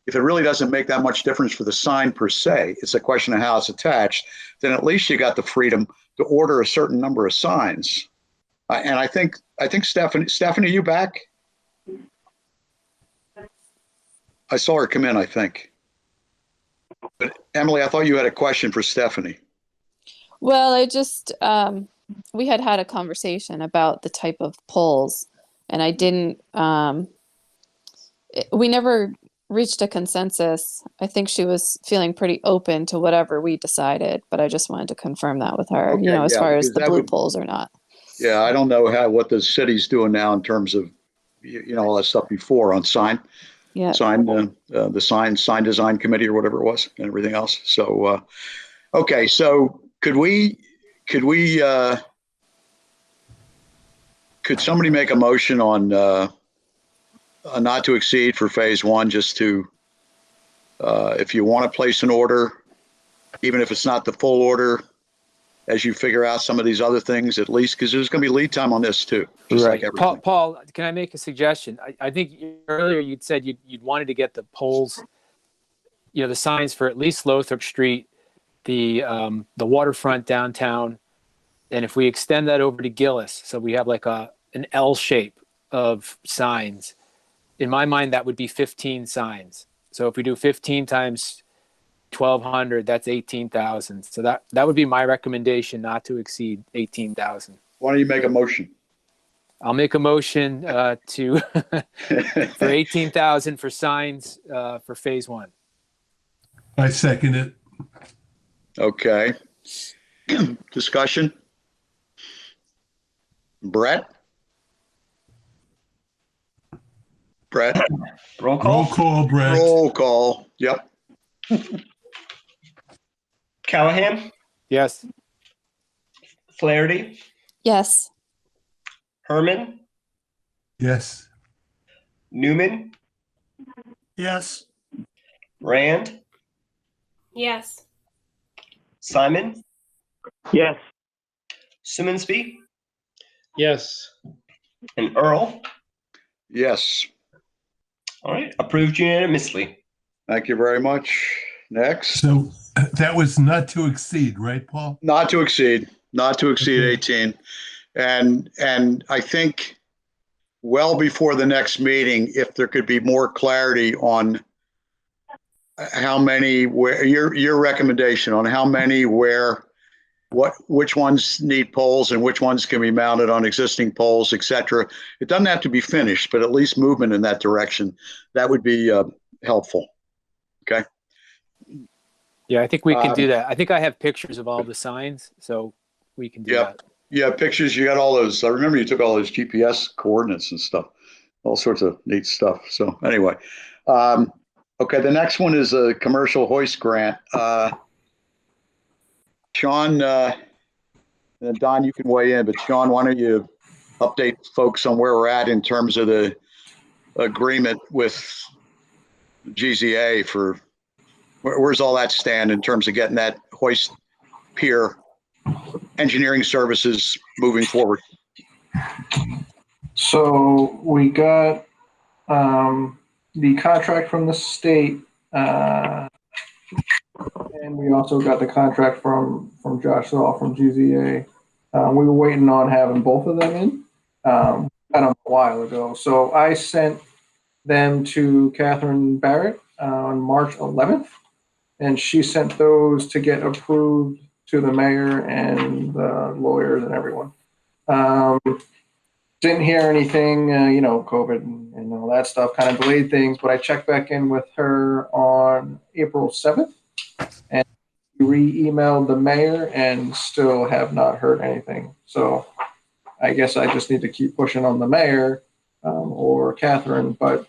if it really doesn't make that much difference for the sign per se, it's a question of how it's attached, then at least you got the freedom to order a certain number of signs. And I think Stephanie, are you back? I saw her come in, I think. But Emily, I thought you had a question for Stephanie. Well, I just, we had a conversation about the type of poles, and I didn't, we never reached a consensus. I think she was feeling pretty open to whatever we decided, but I just wanted to confirm that with her, Okay, you know, as far as the blue would, poles or not. Yeah, I don't know what the city's doing now in terms of, you know, all that stuff before on sign. Yeah. The sign design committee or whatever it was and everything else. So, okay. So could we could we, could somebody make a motion on a not to exceed for phase one, just to, if you want to place an order, even if it's not the full order, as you figure out some of these other things, at least, because there's going to be lead time on this too, just like everything. Paul, can I make a suggestion? I think earlier you'd said you'd wanted to get the poles, the signs for at least Lothrop Street, the waterfront downtown, and if we extend that over to Gillis, so we have like an L shape of signs. In my mind, that would be 15 signs. So if we do 15 times 1,200, that's 18,000. So that would be my recommendation, not to exceed 18,000. Why don't you make a motion? I'll make a motion to for 18,000 for signs for phase one. I second it. Okay. Discussion? Brett? Roll call. Roll call, Brett. Roll call. Yep. Callahan, Yes. Flaherty, Yes. Herman, Yes. Newman, Yes. Rand, Yes. Simon, Yes. Simmonsby, Yes. and Earl. Yes. All right, approved unanimously. Thank you very much. Next. So that was not to exceed, right, Paul? Not to exceed Okay. 18. And I think well before the next meeting, if there could be more clarity on how many, where your recommendation on how many, where, which ones need poles and which ones can be mounted on existing poles, etc. It doesn't have to be finished, but at least movement in that direction. That would be helpful. Okay. Yeah, I think we can do that. I think I have pictures of all the signs, so we can do that. Yeah, pictures. You got all those. I remember you took all those GPS coordinates and stuff, all sorts of neat stuff. So anyway, okay. The next one is a commercial hoist grant. Sean, and Don, you can weigh in, but Sean, why don't you update folks on where we're at in terms of the agreement with GZA for where's all that stand in terms of getting that hoist pier engineering services moving forward? So we got the contract from the state, and we also got the contract from Josh Saul from GZA. We were waiting on having both of them in kind of a while ago. So I sent them to Catherine Barrett on March 11th, and she sent those to get approved to the mayor and the lawyers and everyone. Didn't hear anything, COVID and all that stuff kind of delayed things, but I checked back in with her on April 7th and re-emailed the mayor and still have not heard anything. So I guess I just need to keep pushing on the mayor or Catherine, but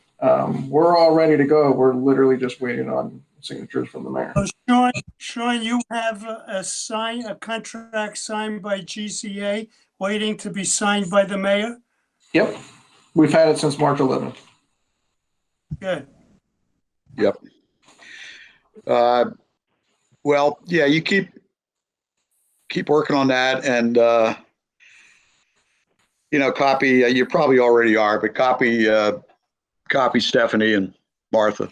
we're all ready to go. We're literally just waiting on signatures from the mayor. So Sean, you have a contract signed by GCA waiting to be signed by the mayor? Yep. We've had it since March 11th. Good. Yep. Well, yeah, you keep working on that, and copy. You probably already are, but copy Stephanie and Martha,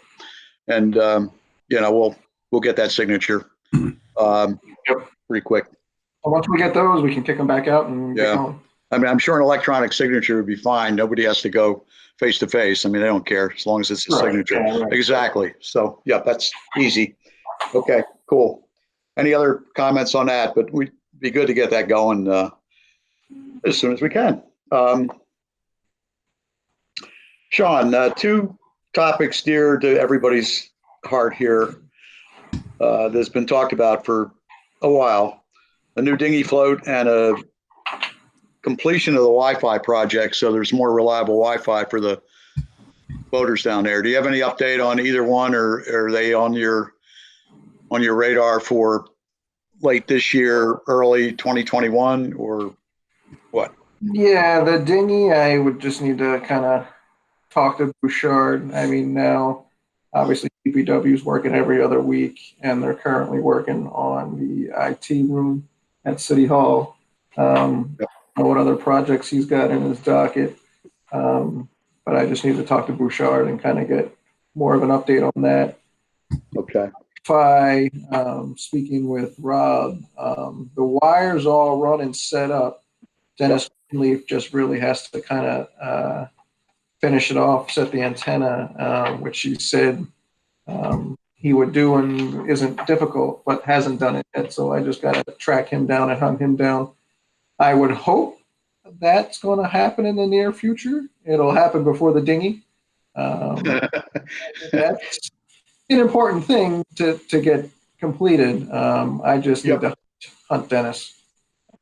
and we'll get that signature pretty quick. Well, once we get those, we can kick them back out and get Yeah. going. I mean, I'm sure an electronic signature would be fine. Nobody has to go face to face. I mean, they don't care as long as it's a Right. signature. Yeah, right. Exactly. So, yeah, that's easy. Okay, cool. Any other comments on that? But we'd be good to get that going as soon as we can. Sean, two topics dear to everybody's heart here that's been talked about for a while. A new dinghy float and a completion of the Wi-Fi project, so there's more reliable Wi-Fi for the boaters down there. Do you have any update on either one, or are they on your radar for late this year, early 2021, or what? Yeah, the dinghy, I would just need to kind of talk to Bouchard. I mean, now, obviously, DPW is working every other week, and they're currently working on the IT room at City Hall. I don't know what other projects he's got in his docket, but I just need to talk to Bouchard and kind of get more of an update on that. Okay. Speaking with Rob, the wires all run and set up. Dennis Leaf just really has to kind of finish it off, set the antenna, which he said he would do and isn't difficult, but hasn't done it yet. So I just got to track him down and hunt him down. I would hope that's going to happen in the near future. It'll happen before the dinghy. That's an important thing to get completed. I just need to hunt Dennis.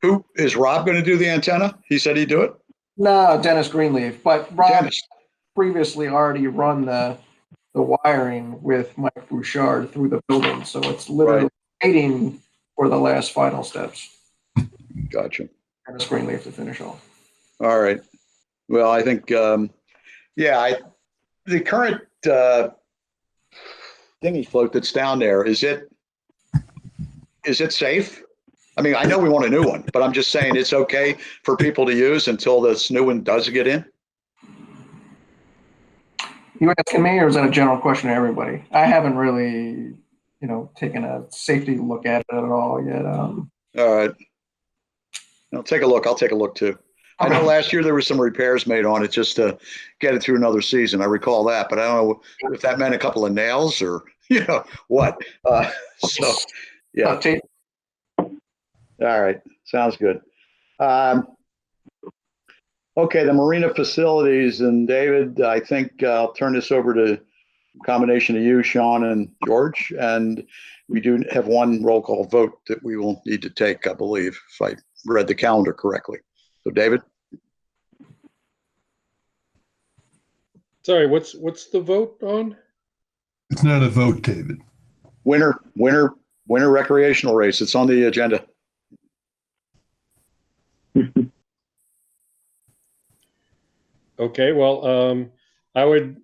Who is Rob going to do the antenna? He said he'd do it. No, Dennis Greenleaf, but Rob previously already run the wiring with Mike Bouchard through the building, so it's literally waiting for the last final steps. Gotcha. Dennis Greenleaf to finish off. All right. Well, I think, the current dinghy float that's down there, is it safe? I mean, I know we want a new one, but I'm just saying it's okay for people to use until this new one does get in. You asking me, or is that a general question to everybody? I haven't really, taken a safety look at it at all yet. All right. I'll take a look. I'll take a look too. I know last year there were some repairs made on it just to get it through another season. I recall that, but I don't know if that meant a couple of nails or what. So yeah. All right. Sounds good. Okay, the marina facilities, and David, I think I'll turn this over to a combination of you, Sean, and George, and we do have one roll call vote that we will need to take, I believe, if I read the calendar correctly. So, David? Sorry, what's the vote on? It's not a vote, David. Winter recreational race. It's on the agenda. Okay, well, I would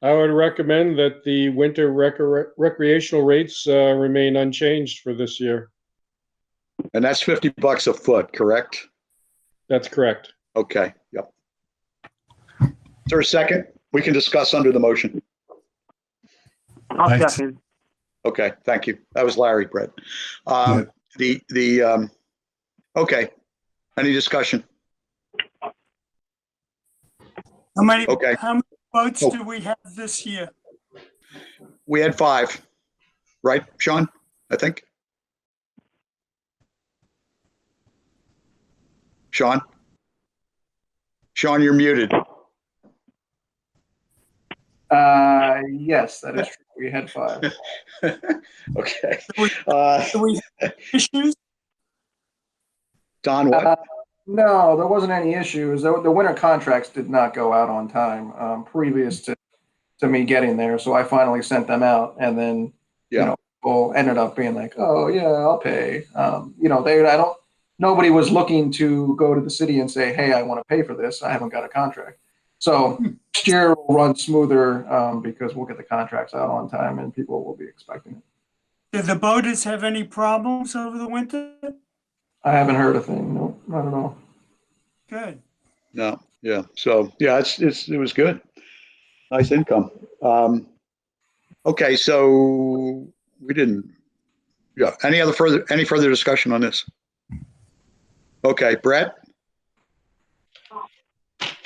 recommend that the winter recreational rates remain unchanged for this year. And that's $50 a foot, correct? That's correct. Okay. Yep. Is there a second? We can discuss under the motion. I'll second. Okay. Thank you. That was Larry, Brett. Okay. Any discussion? How many votes do we have this year? We had 5, right, Sean? I think. Sean, you're muted. Yes, that is true. We had 5. Okay. Do we have issues? Don, what? No, there wasn't any issues. The winter contracts did not go out on time previous to me getting there. So I finally sent them out, and then people ended up being like, "Oh yeah, I'll pay." Nobody was looking to go to the city and say, "Hey, I want to pay for this. I haven't got a contract." So next year will run smoother because we'll get the contracts out on time, and people will be expecting it. Did the boaters have any problems over the winter? I haven't heard a thing. No, not at all. Good. No. Yeah. So yeah, it was good. Nice income. Okay. So we didn't. Yeah. Any further discussion on this? Okay, Brett.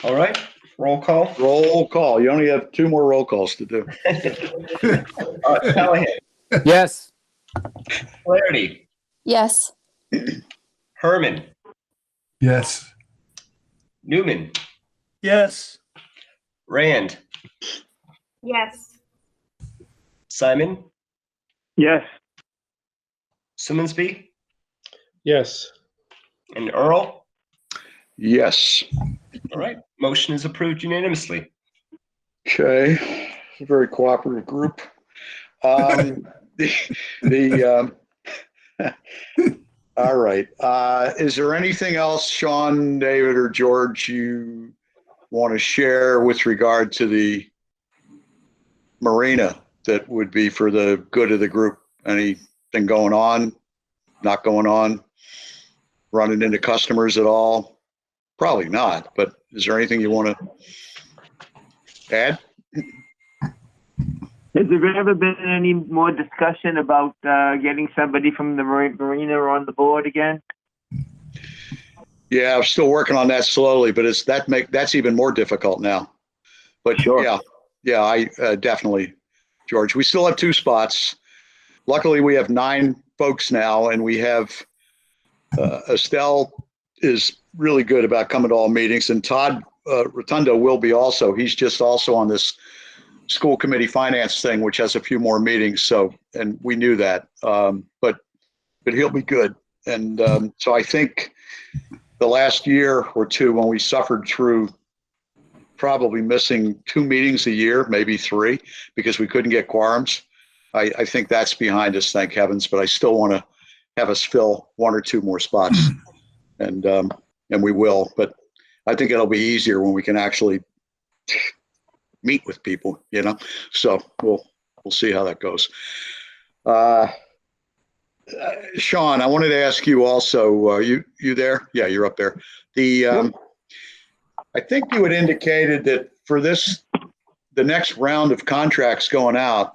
All right. Roll call. Roll call. You only have 2 more roll calls to do. Callahan. Yes. Flaherty. Yes. Herman. Yes. Newman. Yes. Rand. Yes. Simon. Yes. Simmonsby. Yes. And Earl. Yes. All right. Motion is approved unanimously. Okay. It's a very cooperative group. The All right. Is there anything else, Sean, David, or George, you want to share with regard to the marina that would be for the good of the group? Anything going on, not going on, running into customers at all? Probably not, but is there anything you want to add? Has there ever been any more discussion about getting somebody from the marina on the board again? Yeah, I'm still working on that slowly, but that's even more difficult now. But Sure. yeah, I definitely, George. We still have 2 spots. Luckily, we have 9 folks now, and we have Estelle is really good about coming to all meetings, and Todd Rotundo will be also. He's just also on this school committee finance thing, which has a few more meetings. So, and we knew that, but he'll be good. And so I think the last year or 2, when we suffered through probably missing 2 meetings a year, maybe 3, because we couldn't get quorums, I think that's behind us, thank heavens. But I still want to have us fill 1 or 2 more spots, and we will. But I think it'll be easier when we can actually meet with people, so we'll see how that goes. Sean, I wanted to ask you also, you there? Yeah, you're up there. I think you had indicated that for the next round of contracts going out,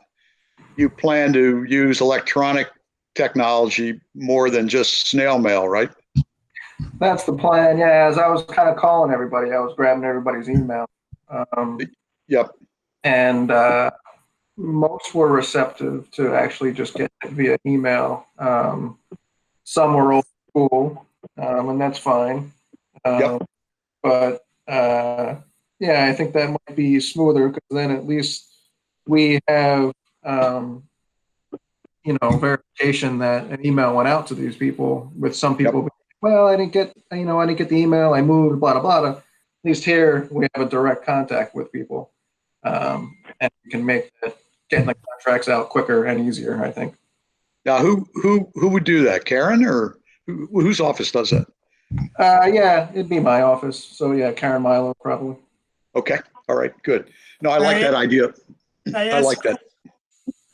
you plan to use electronic technology more than just snail mail, right? That's the plan. Yeah, as I was kind of calling everybody, I was grabbing everybody's email. Yep. And most were receptive to actually just get it via email. Some were old school, and that's fine. Yep. But yeah, I think that might be smoother, because then at least we have verification that an email went out to these people. With some people, well, I didn't get the email, I moved, blah blah blah. At least here we have a direct contact with people, and we can make getting the contracts out quicker and easier, I think. Now, who would do that? Karen, or whose office does that? Yeah, it'd be my office. So yeah, Karen Milo probably. Okay. All right. Good. No, I like that idea. I like that.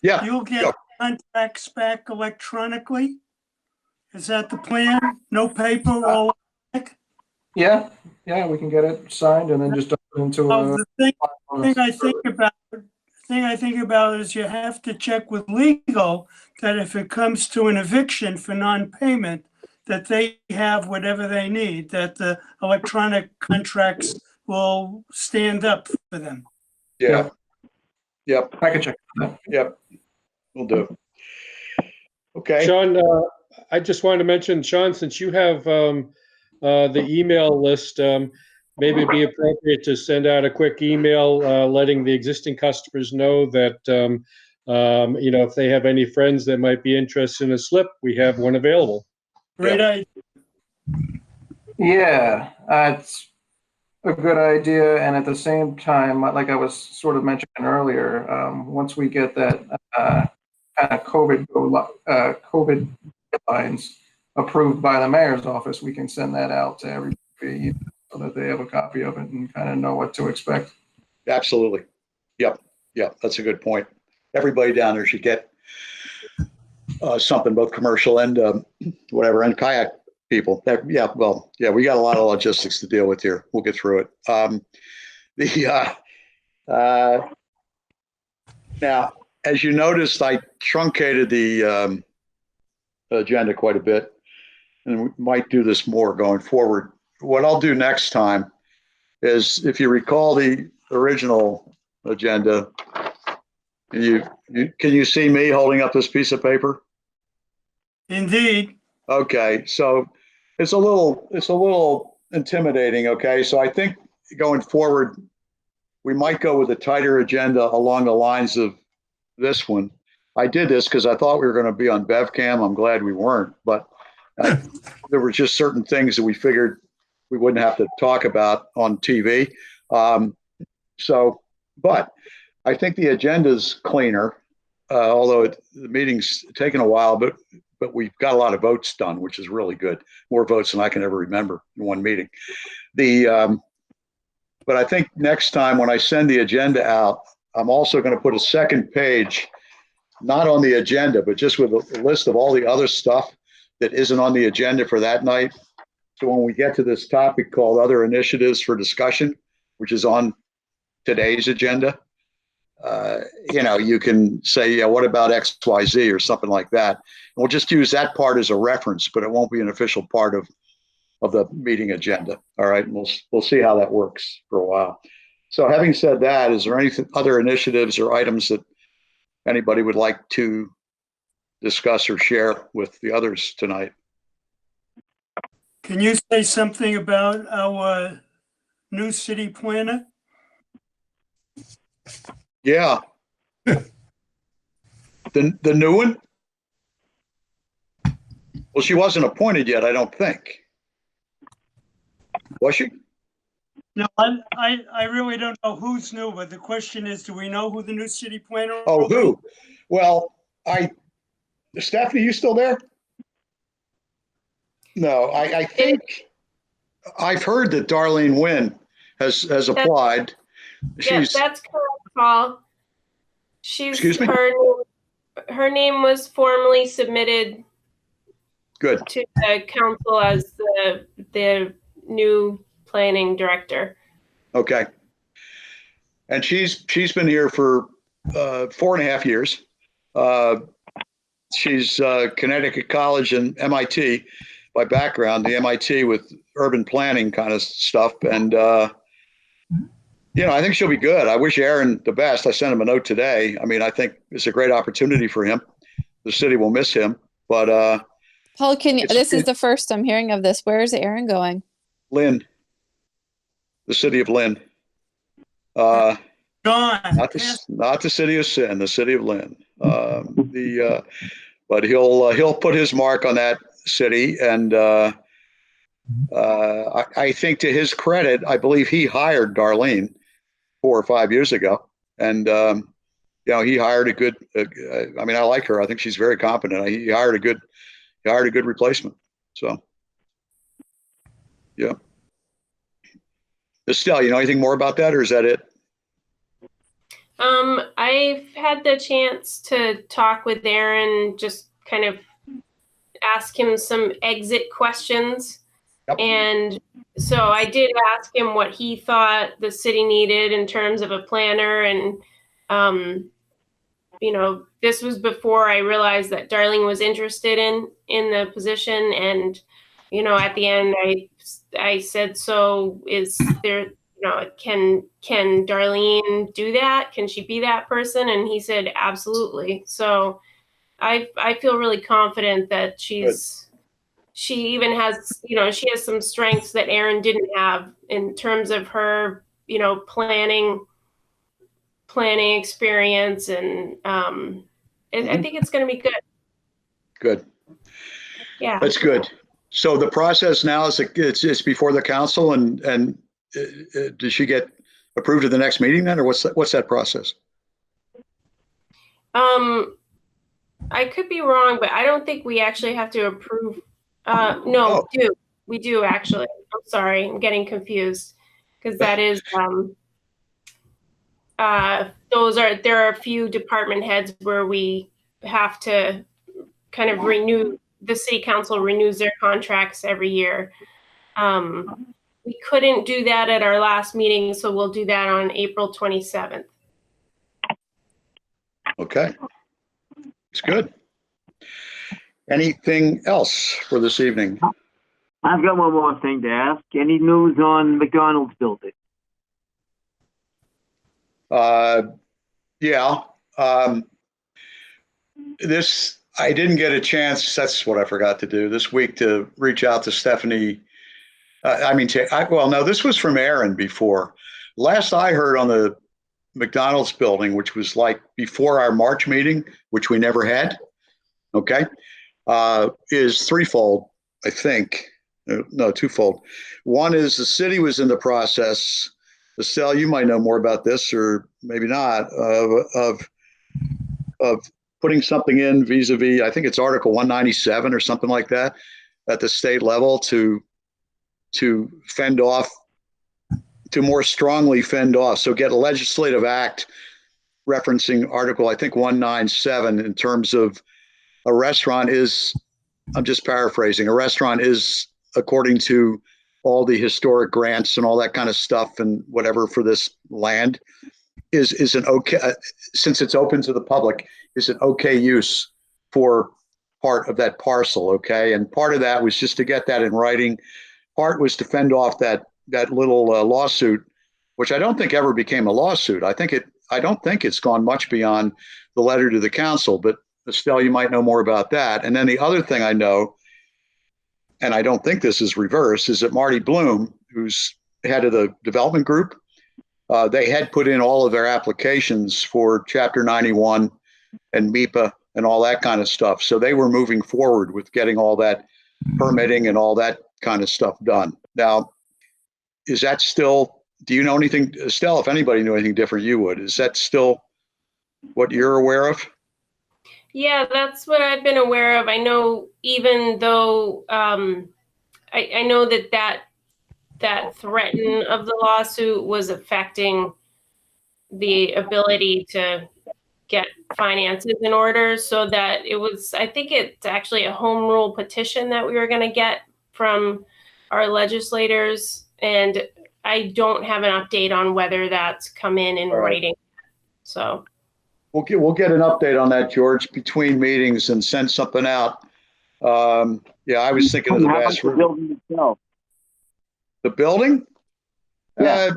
Yeah. You'll get contracts back electronically? Is that the plan? No paper or electronic? Yeah, we can get it signed and then just dump it into the thing I think about is you have to check with legal that if it comes to an eviction for non-payment, that they have whatever they need, that the electronic contracts will stand up for them. Yeah. Yep. I can check that. Yep. We'll do. Okay. Sean, I just wanted to mention, Sean, since you have the email list, maybe it'd be appropriate to send out a quick email letting the existing customers know that, if they have any friends that might be interested in a slip, we have one available. Great idea. Yeah, it's a good idea. And at the same time, like I was sort of mentioning earlier, once we get that kind of COVID guidelines approved by the mayor's office, we can send that out to everybody so that they have a copy of it and kind of know what to expect. Absolutely. Yep. That's a good point. Everybody down there should get something, both commercial and whatever, and kayak people. We got a lot of logistics to deal with here. We'll get through it. Now, as you noticed, I truncated the agenda quite a bit, and we might do this more going forward. What I'll do next time is, if you recall the original agenda, can you see me holding up this piece of paper? Indeed. Okay, so it's a little intimidating. Okay, so I think going forward, we might go with a tighter agenda along the lines of this one. I did this because I thought we were going to be on BevCam. I'm glad we weren't, but there were just certain things that we figured we wouldn't have to talk about on TV. But I think the agenda's cleaner, although the meeting's taken a while. But but we've got a lot of votes done, which is really good. More votes than I can ever remember in one meeting. But I think next time when I send the agenda out, I'm also going to put a second page, not on the agenda, but just with a list of all the other stuff that isn't on the agenda for that night. So when we get to this topic called other initiatives for discussion, which is on today's agenda, you can say, yeah, what about X, Y, Z or something like that. And we'll just use that part as a reference, but it won't be an official part of the meeting agenda. All right. And we'll see how that works for a while. So having said that, is there any other initiatives or items that anybody would like to discuss or share with the others tonight? Can you say something about our new city planner? Yeah. The new one? Well, she wasn't appointed yet, I don't think. Was she? No, I really don't know who's new, but the question is, do we know who the new city planner? Oh, who? Well, Stephanie, you still there? No, I think I've heard that Darlene Wynn has applied. Yes, that's correct, Paul. Excuse me? Her name was formally submitted Good. to the council as the new planning director. Okay. And she's been here for 4.5 years. She's Connecticut College and MIT by background, the MIT with urban planning kind of stuff. And, I think she'll be good. I wish Aaron the best. I sent him a note today. I mean, I think it's a great opportunity for him. The city will miss him, but Paul, this is the first I'm hearing of this. Where is Aaron going? Lynn, the city of Lynn. Not the city of Sin, the city of Lynn. But he'll put his mark on that city, and I think to his credit, I believe he hired Darlene 4 or 5 years ago, and he hired a good. I mean, I like her. I think she's very competent. He hired a good replacement. So, yeah. Estelle, you know anything more about that, or is that it? I've had the chance to talk with Aaron, just kind of ask him some exit questions. Yep. And so I did ask him what he thought the city needed in terms of a planner. And, this was before I realized that Darlene was interested in the position. And, at the end, I said, so is there, can Darlene do that? Can she be that person? And he said, absolutely. So I feel really confident that she even has, she has some strengths that Aaron didn't have in terms of her, planning experience. And I think it's going to be good. Good. Yeah. That's good. So the process now is it's before the council, and does she get approved at the next meeting then, or what's that process? I could be wrong, but I don't think we actually have to approve. No, we do actually. I'm sorry, I'm getting confused because that is there are a few department heads where we have to kind of renew. The city council renews their contracts every year. We couldn't do that at our last meeting, so we'll do that on April 27th. Okay. It's good. Anything else for this evening? I've got one more thing to ask. Any news on McDonald's building? Yeah. I didn't get a chance. That's what I forgot to do this week, to reach out to Stephanie. This was from Aaron before. Last I heard on the McDonald's building, which was like before our March meeting, which we never had, okay, is threefold, I think. No, twofold. One is the city was in the process. Estelle, you might know more about this, or maybe not, of putting something in vis-a-vis, I think it's Article 197 or something like that at the state level to fend off, to more strongly fend off. So get a legislative act referencing Article, I think 197, in terms of a restaurant is, I'm just paraphrasing, a restaurant is, according to all the historic grants and all that kind of stuff and whatever for this land, is an okay, since it's open to the public, is an okay use for part of that parcel. Okay. And part of that was just to get that in writing. Part was to fend off that little lawsuit, which I don't think ever became a lawsuit. I don't think it's gone much beyond the letter to the council, but Estelle, you might know more about that. And then the other thing I know, and I don't think this is reversed, is that Marty Bloom, who's head of the development group, they had put in all of their applications for Chapter 91 and MIPA and all that kind of stuff. So they were moving forward with getting all that permitting and all that kind of stuff done. Now, is that still, do you know anything, Estelle, if anybody knew anything different, you would. Is that still what you're aware of? Yeah, that's what I've been aware of. I know, even though I know that threat of the lawsuit was affecting the ability to get finances in order, so that it was, I think it's actually a home rule petition that we were going to get from our legislators, and I don't have an update on whether that's come in writing. So we'll get an update on that, George, between meetings and send something out. Yeah, I was thinking of the Bass River. Building itself. The building? Yeah.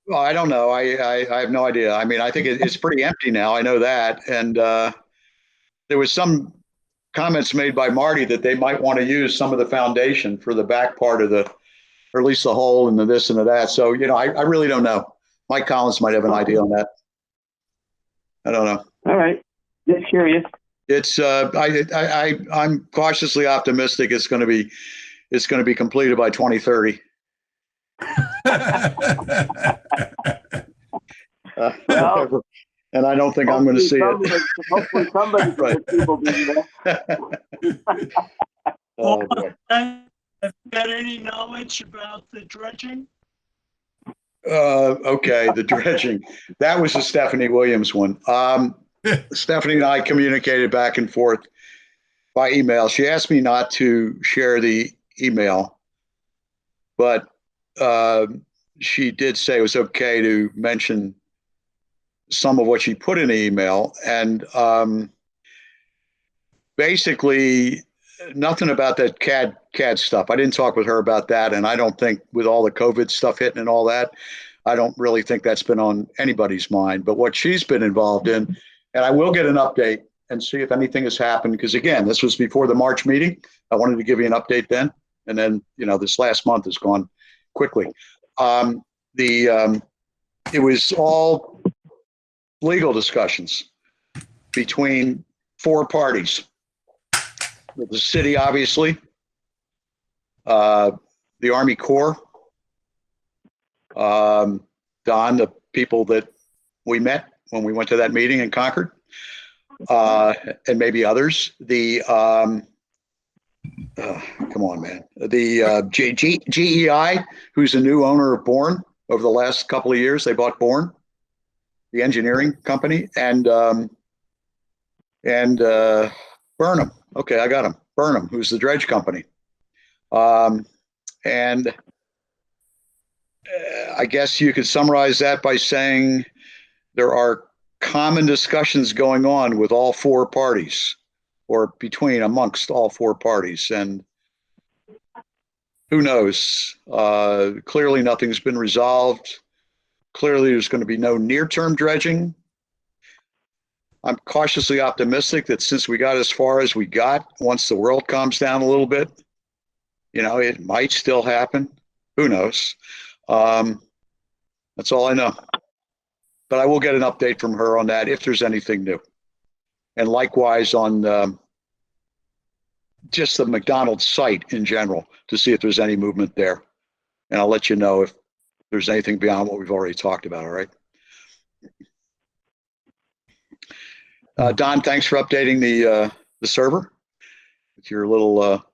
Well, I don't know. I have no idea. I mean, I think it's pretty empty now. I know that. And there was some comments made by Marty that they might want to use some of the foundation for the back part of the, or at least the hole and the this and the that. So, you know, I really don't know. Mike Collins might have an idea on that. I don't know. All right. Just curious. It's I'm cautiously optimistic it's going to be completed by 2030. Well, and I don't think I'm going to see it. Hopefully somebody's going to be there. Oh, boy. Have you got any knowledge about the dredging? Okay, the dredging. That was the Stephanie Williams one. Stephanie and I communicated back and forth by email. She asked me not to share the email, but she did say it was okay to mention some of what she put in the email. And basically, nothing about that CAD stuff. I didn't talk with her about that. And I don't think, with all the COVID stuff hitting and all that, I don't really think that's been on anybody's mind. But what she's been involved in, and I will get an update and see if anything has happened. Because again, this was before the March meeting. I wanted to give you an update then. And then, you know, this last month has gone quickly. It was all legal discussions between four parties. The city, obviously, the Army Corps, Don, the people that we met when we went to that meeting in Concord, and maybe others. Come on, man. The GEI, who's a new owner of Bourne. Over the last couple of years, they bought Bourne, the engineering company, and Burnham. Okay, I got him. Burnham, who's the dredge company. And I guess you could summarize that by saying there are common discussions going on with all four parties, or amongst all four parties. And who knows? Clearly nothing's been resolved. Clearly there's going to be no near-term dredging. I'm cautiously optimistic that since we got as far as we got, once the world calms down a little bit, you know, it might still happen. Who knows? That's all I know. But I will get an update from her on that if there's anything new. And likewise on just the McDonald's site in general, to see if there's any movement there. And I'll let you know if there's anything beyond what we've already talked about, all right? Don, thanks for updating the server with your little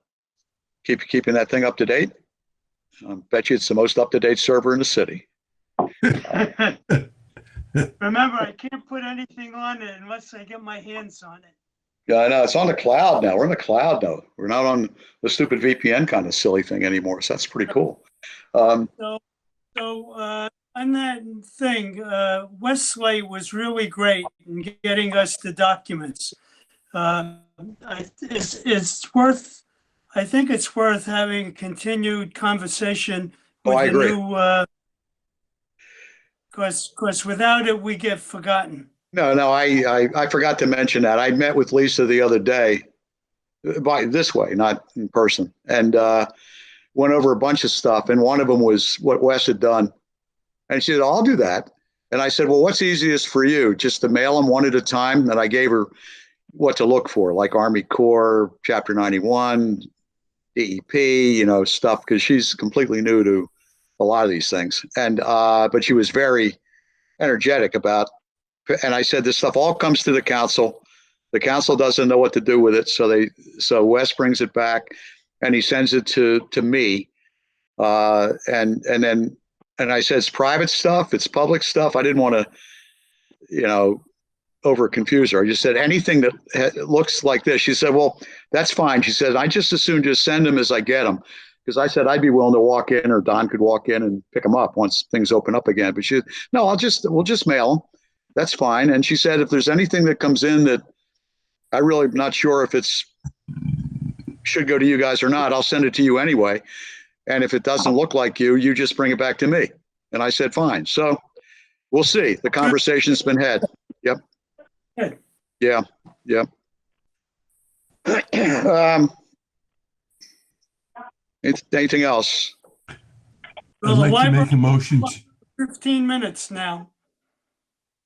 keeping that thing up to date. I bet you it's the most up to date server in the city. Remember, I can't put anything on it unless I get my hands on it. Yeah, I know. It's on the cloud now. We're in the cloud now. We're not on the stupid VPN kind of silly thing anymore. So that's pretty cool. So on that thing, Westlake was really great in getting us the documents. I think it's worth having a continued conversation with I the agree. new, because without it, we get forgotten. No, I forgot to mention that. I met with Lisa the other day, by this way, not in person, and went over a bunch of stuff. And one of them was what Wes had done. And she said, I'll do that. And I said, well, what's easiest for you? Just to mail them one at a time? And I gave her what to look for, like Army Corps, Chapter 91, DEP, stuff, because she's completely new to a lot of these things. And but she was very energetic about, and I said, this stuff all comes to the council. The council doesn't know what to do with it. So Wes brings it back and he sends it to me. And I said, it's private stuff. It's public stuff. I didn't want to, over confuse her. I just said anything that looks like this. She said, well, that's fine. She said, I just as soon just send them as I get them. Because I said, I'd be willing to walk in, or Don could walk in and pick them up once things open up again. But she said, no, we'll just mail them. That's fine. And she said, if there's anything that comes in that I really not sure if it's should go to you guys or not, I'll send it to you anyway. And if it doesn't look like you just bring it back to me. And I said, fine. So we'll see. The conversation's been had. Yep. Good. Yeah. Anything else? Well, I'd like to make a motion. 15 minutes now.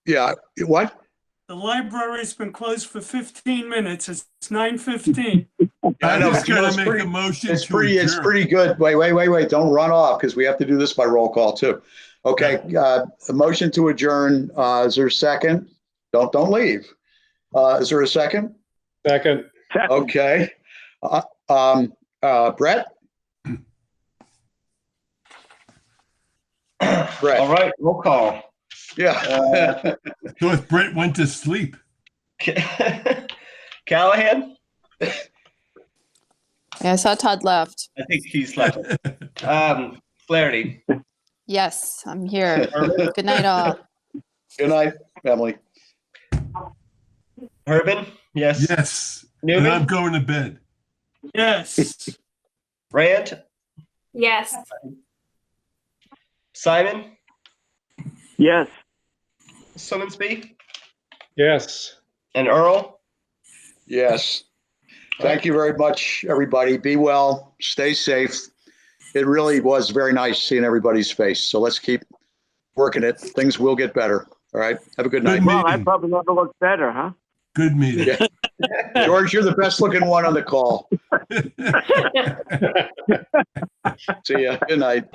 Yeah. What? The library's been closed for 15 minutes. It's 9:15. I know. just gotta make a motion. It's pretty good. Wait. Don't run off, because we have to do this by roll call too. Okay. A motion to adjourn. Is there a second? Don't leave. Is there a second? Second. Okay. Brett? Brett. All right, roll call. Yeah. So if Brett went to sleep. Callahan? Yeah, I saw Todd left. I think he's left. Flaherty? Yes, I'm here. Good night, all. Good night, Emily. Herbin? Yes. Yes. Newman? And I'm going to bed. Yes. Rand? Yes. Simon? Yes. Summonsby? Yes. And Earl? Yes. Thank you very much, everybody. Be well. Stay safe. It really was very nice seeing everybody's face. So let's keep working it. Things will get better. All right. Have a good night. Well, I probably never looked better, huh? Good meeting. Yeah. George, you're the best looking one on the call. See ya. Good night.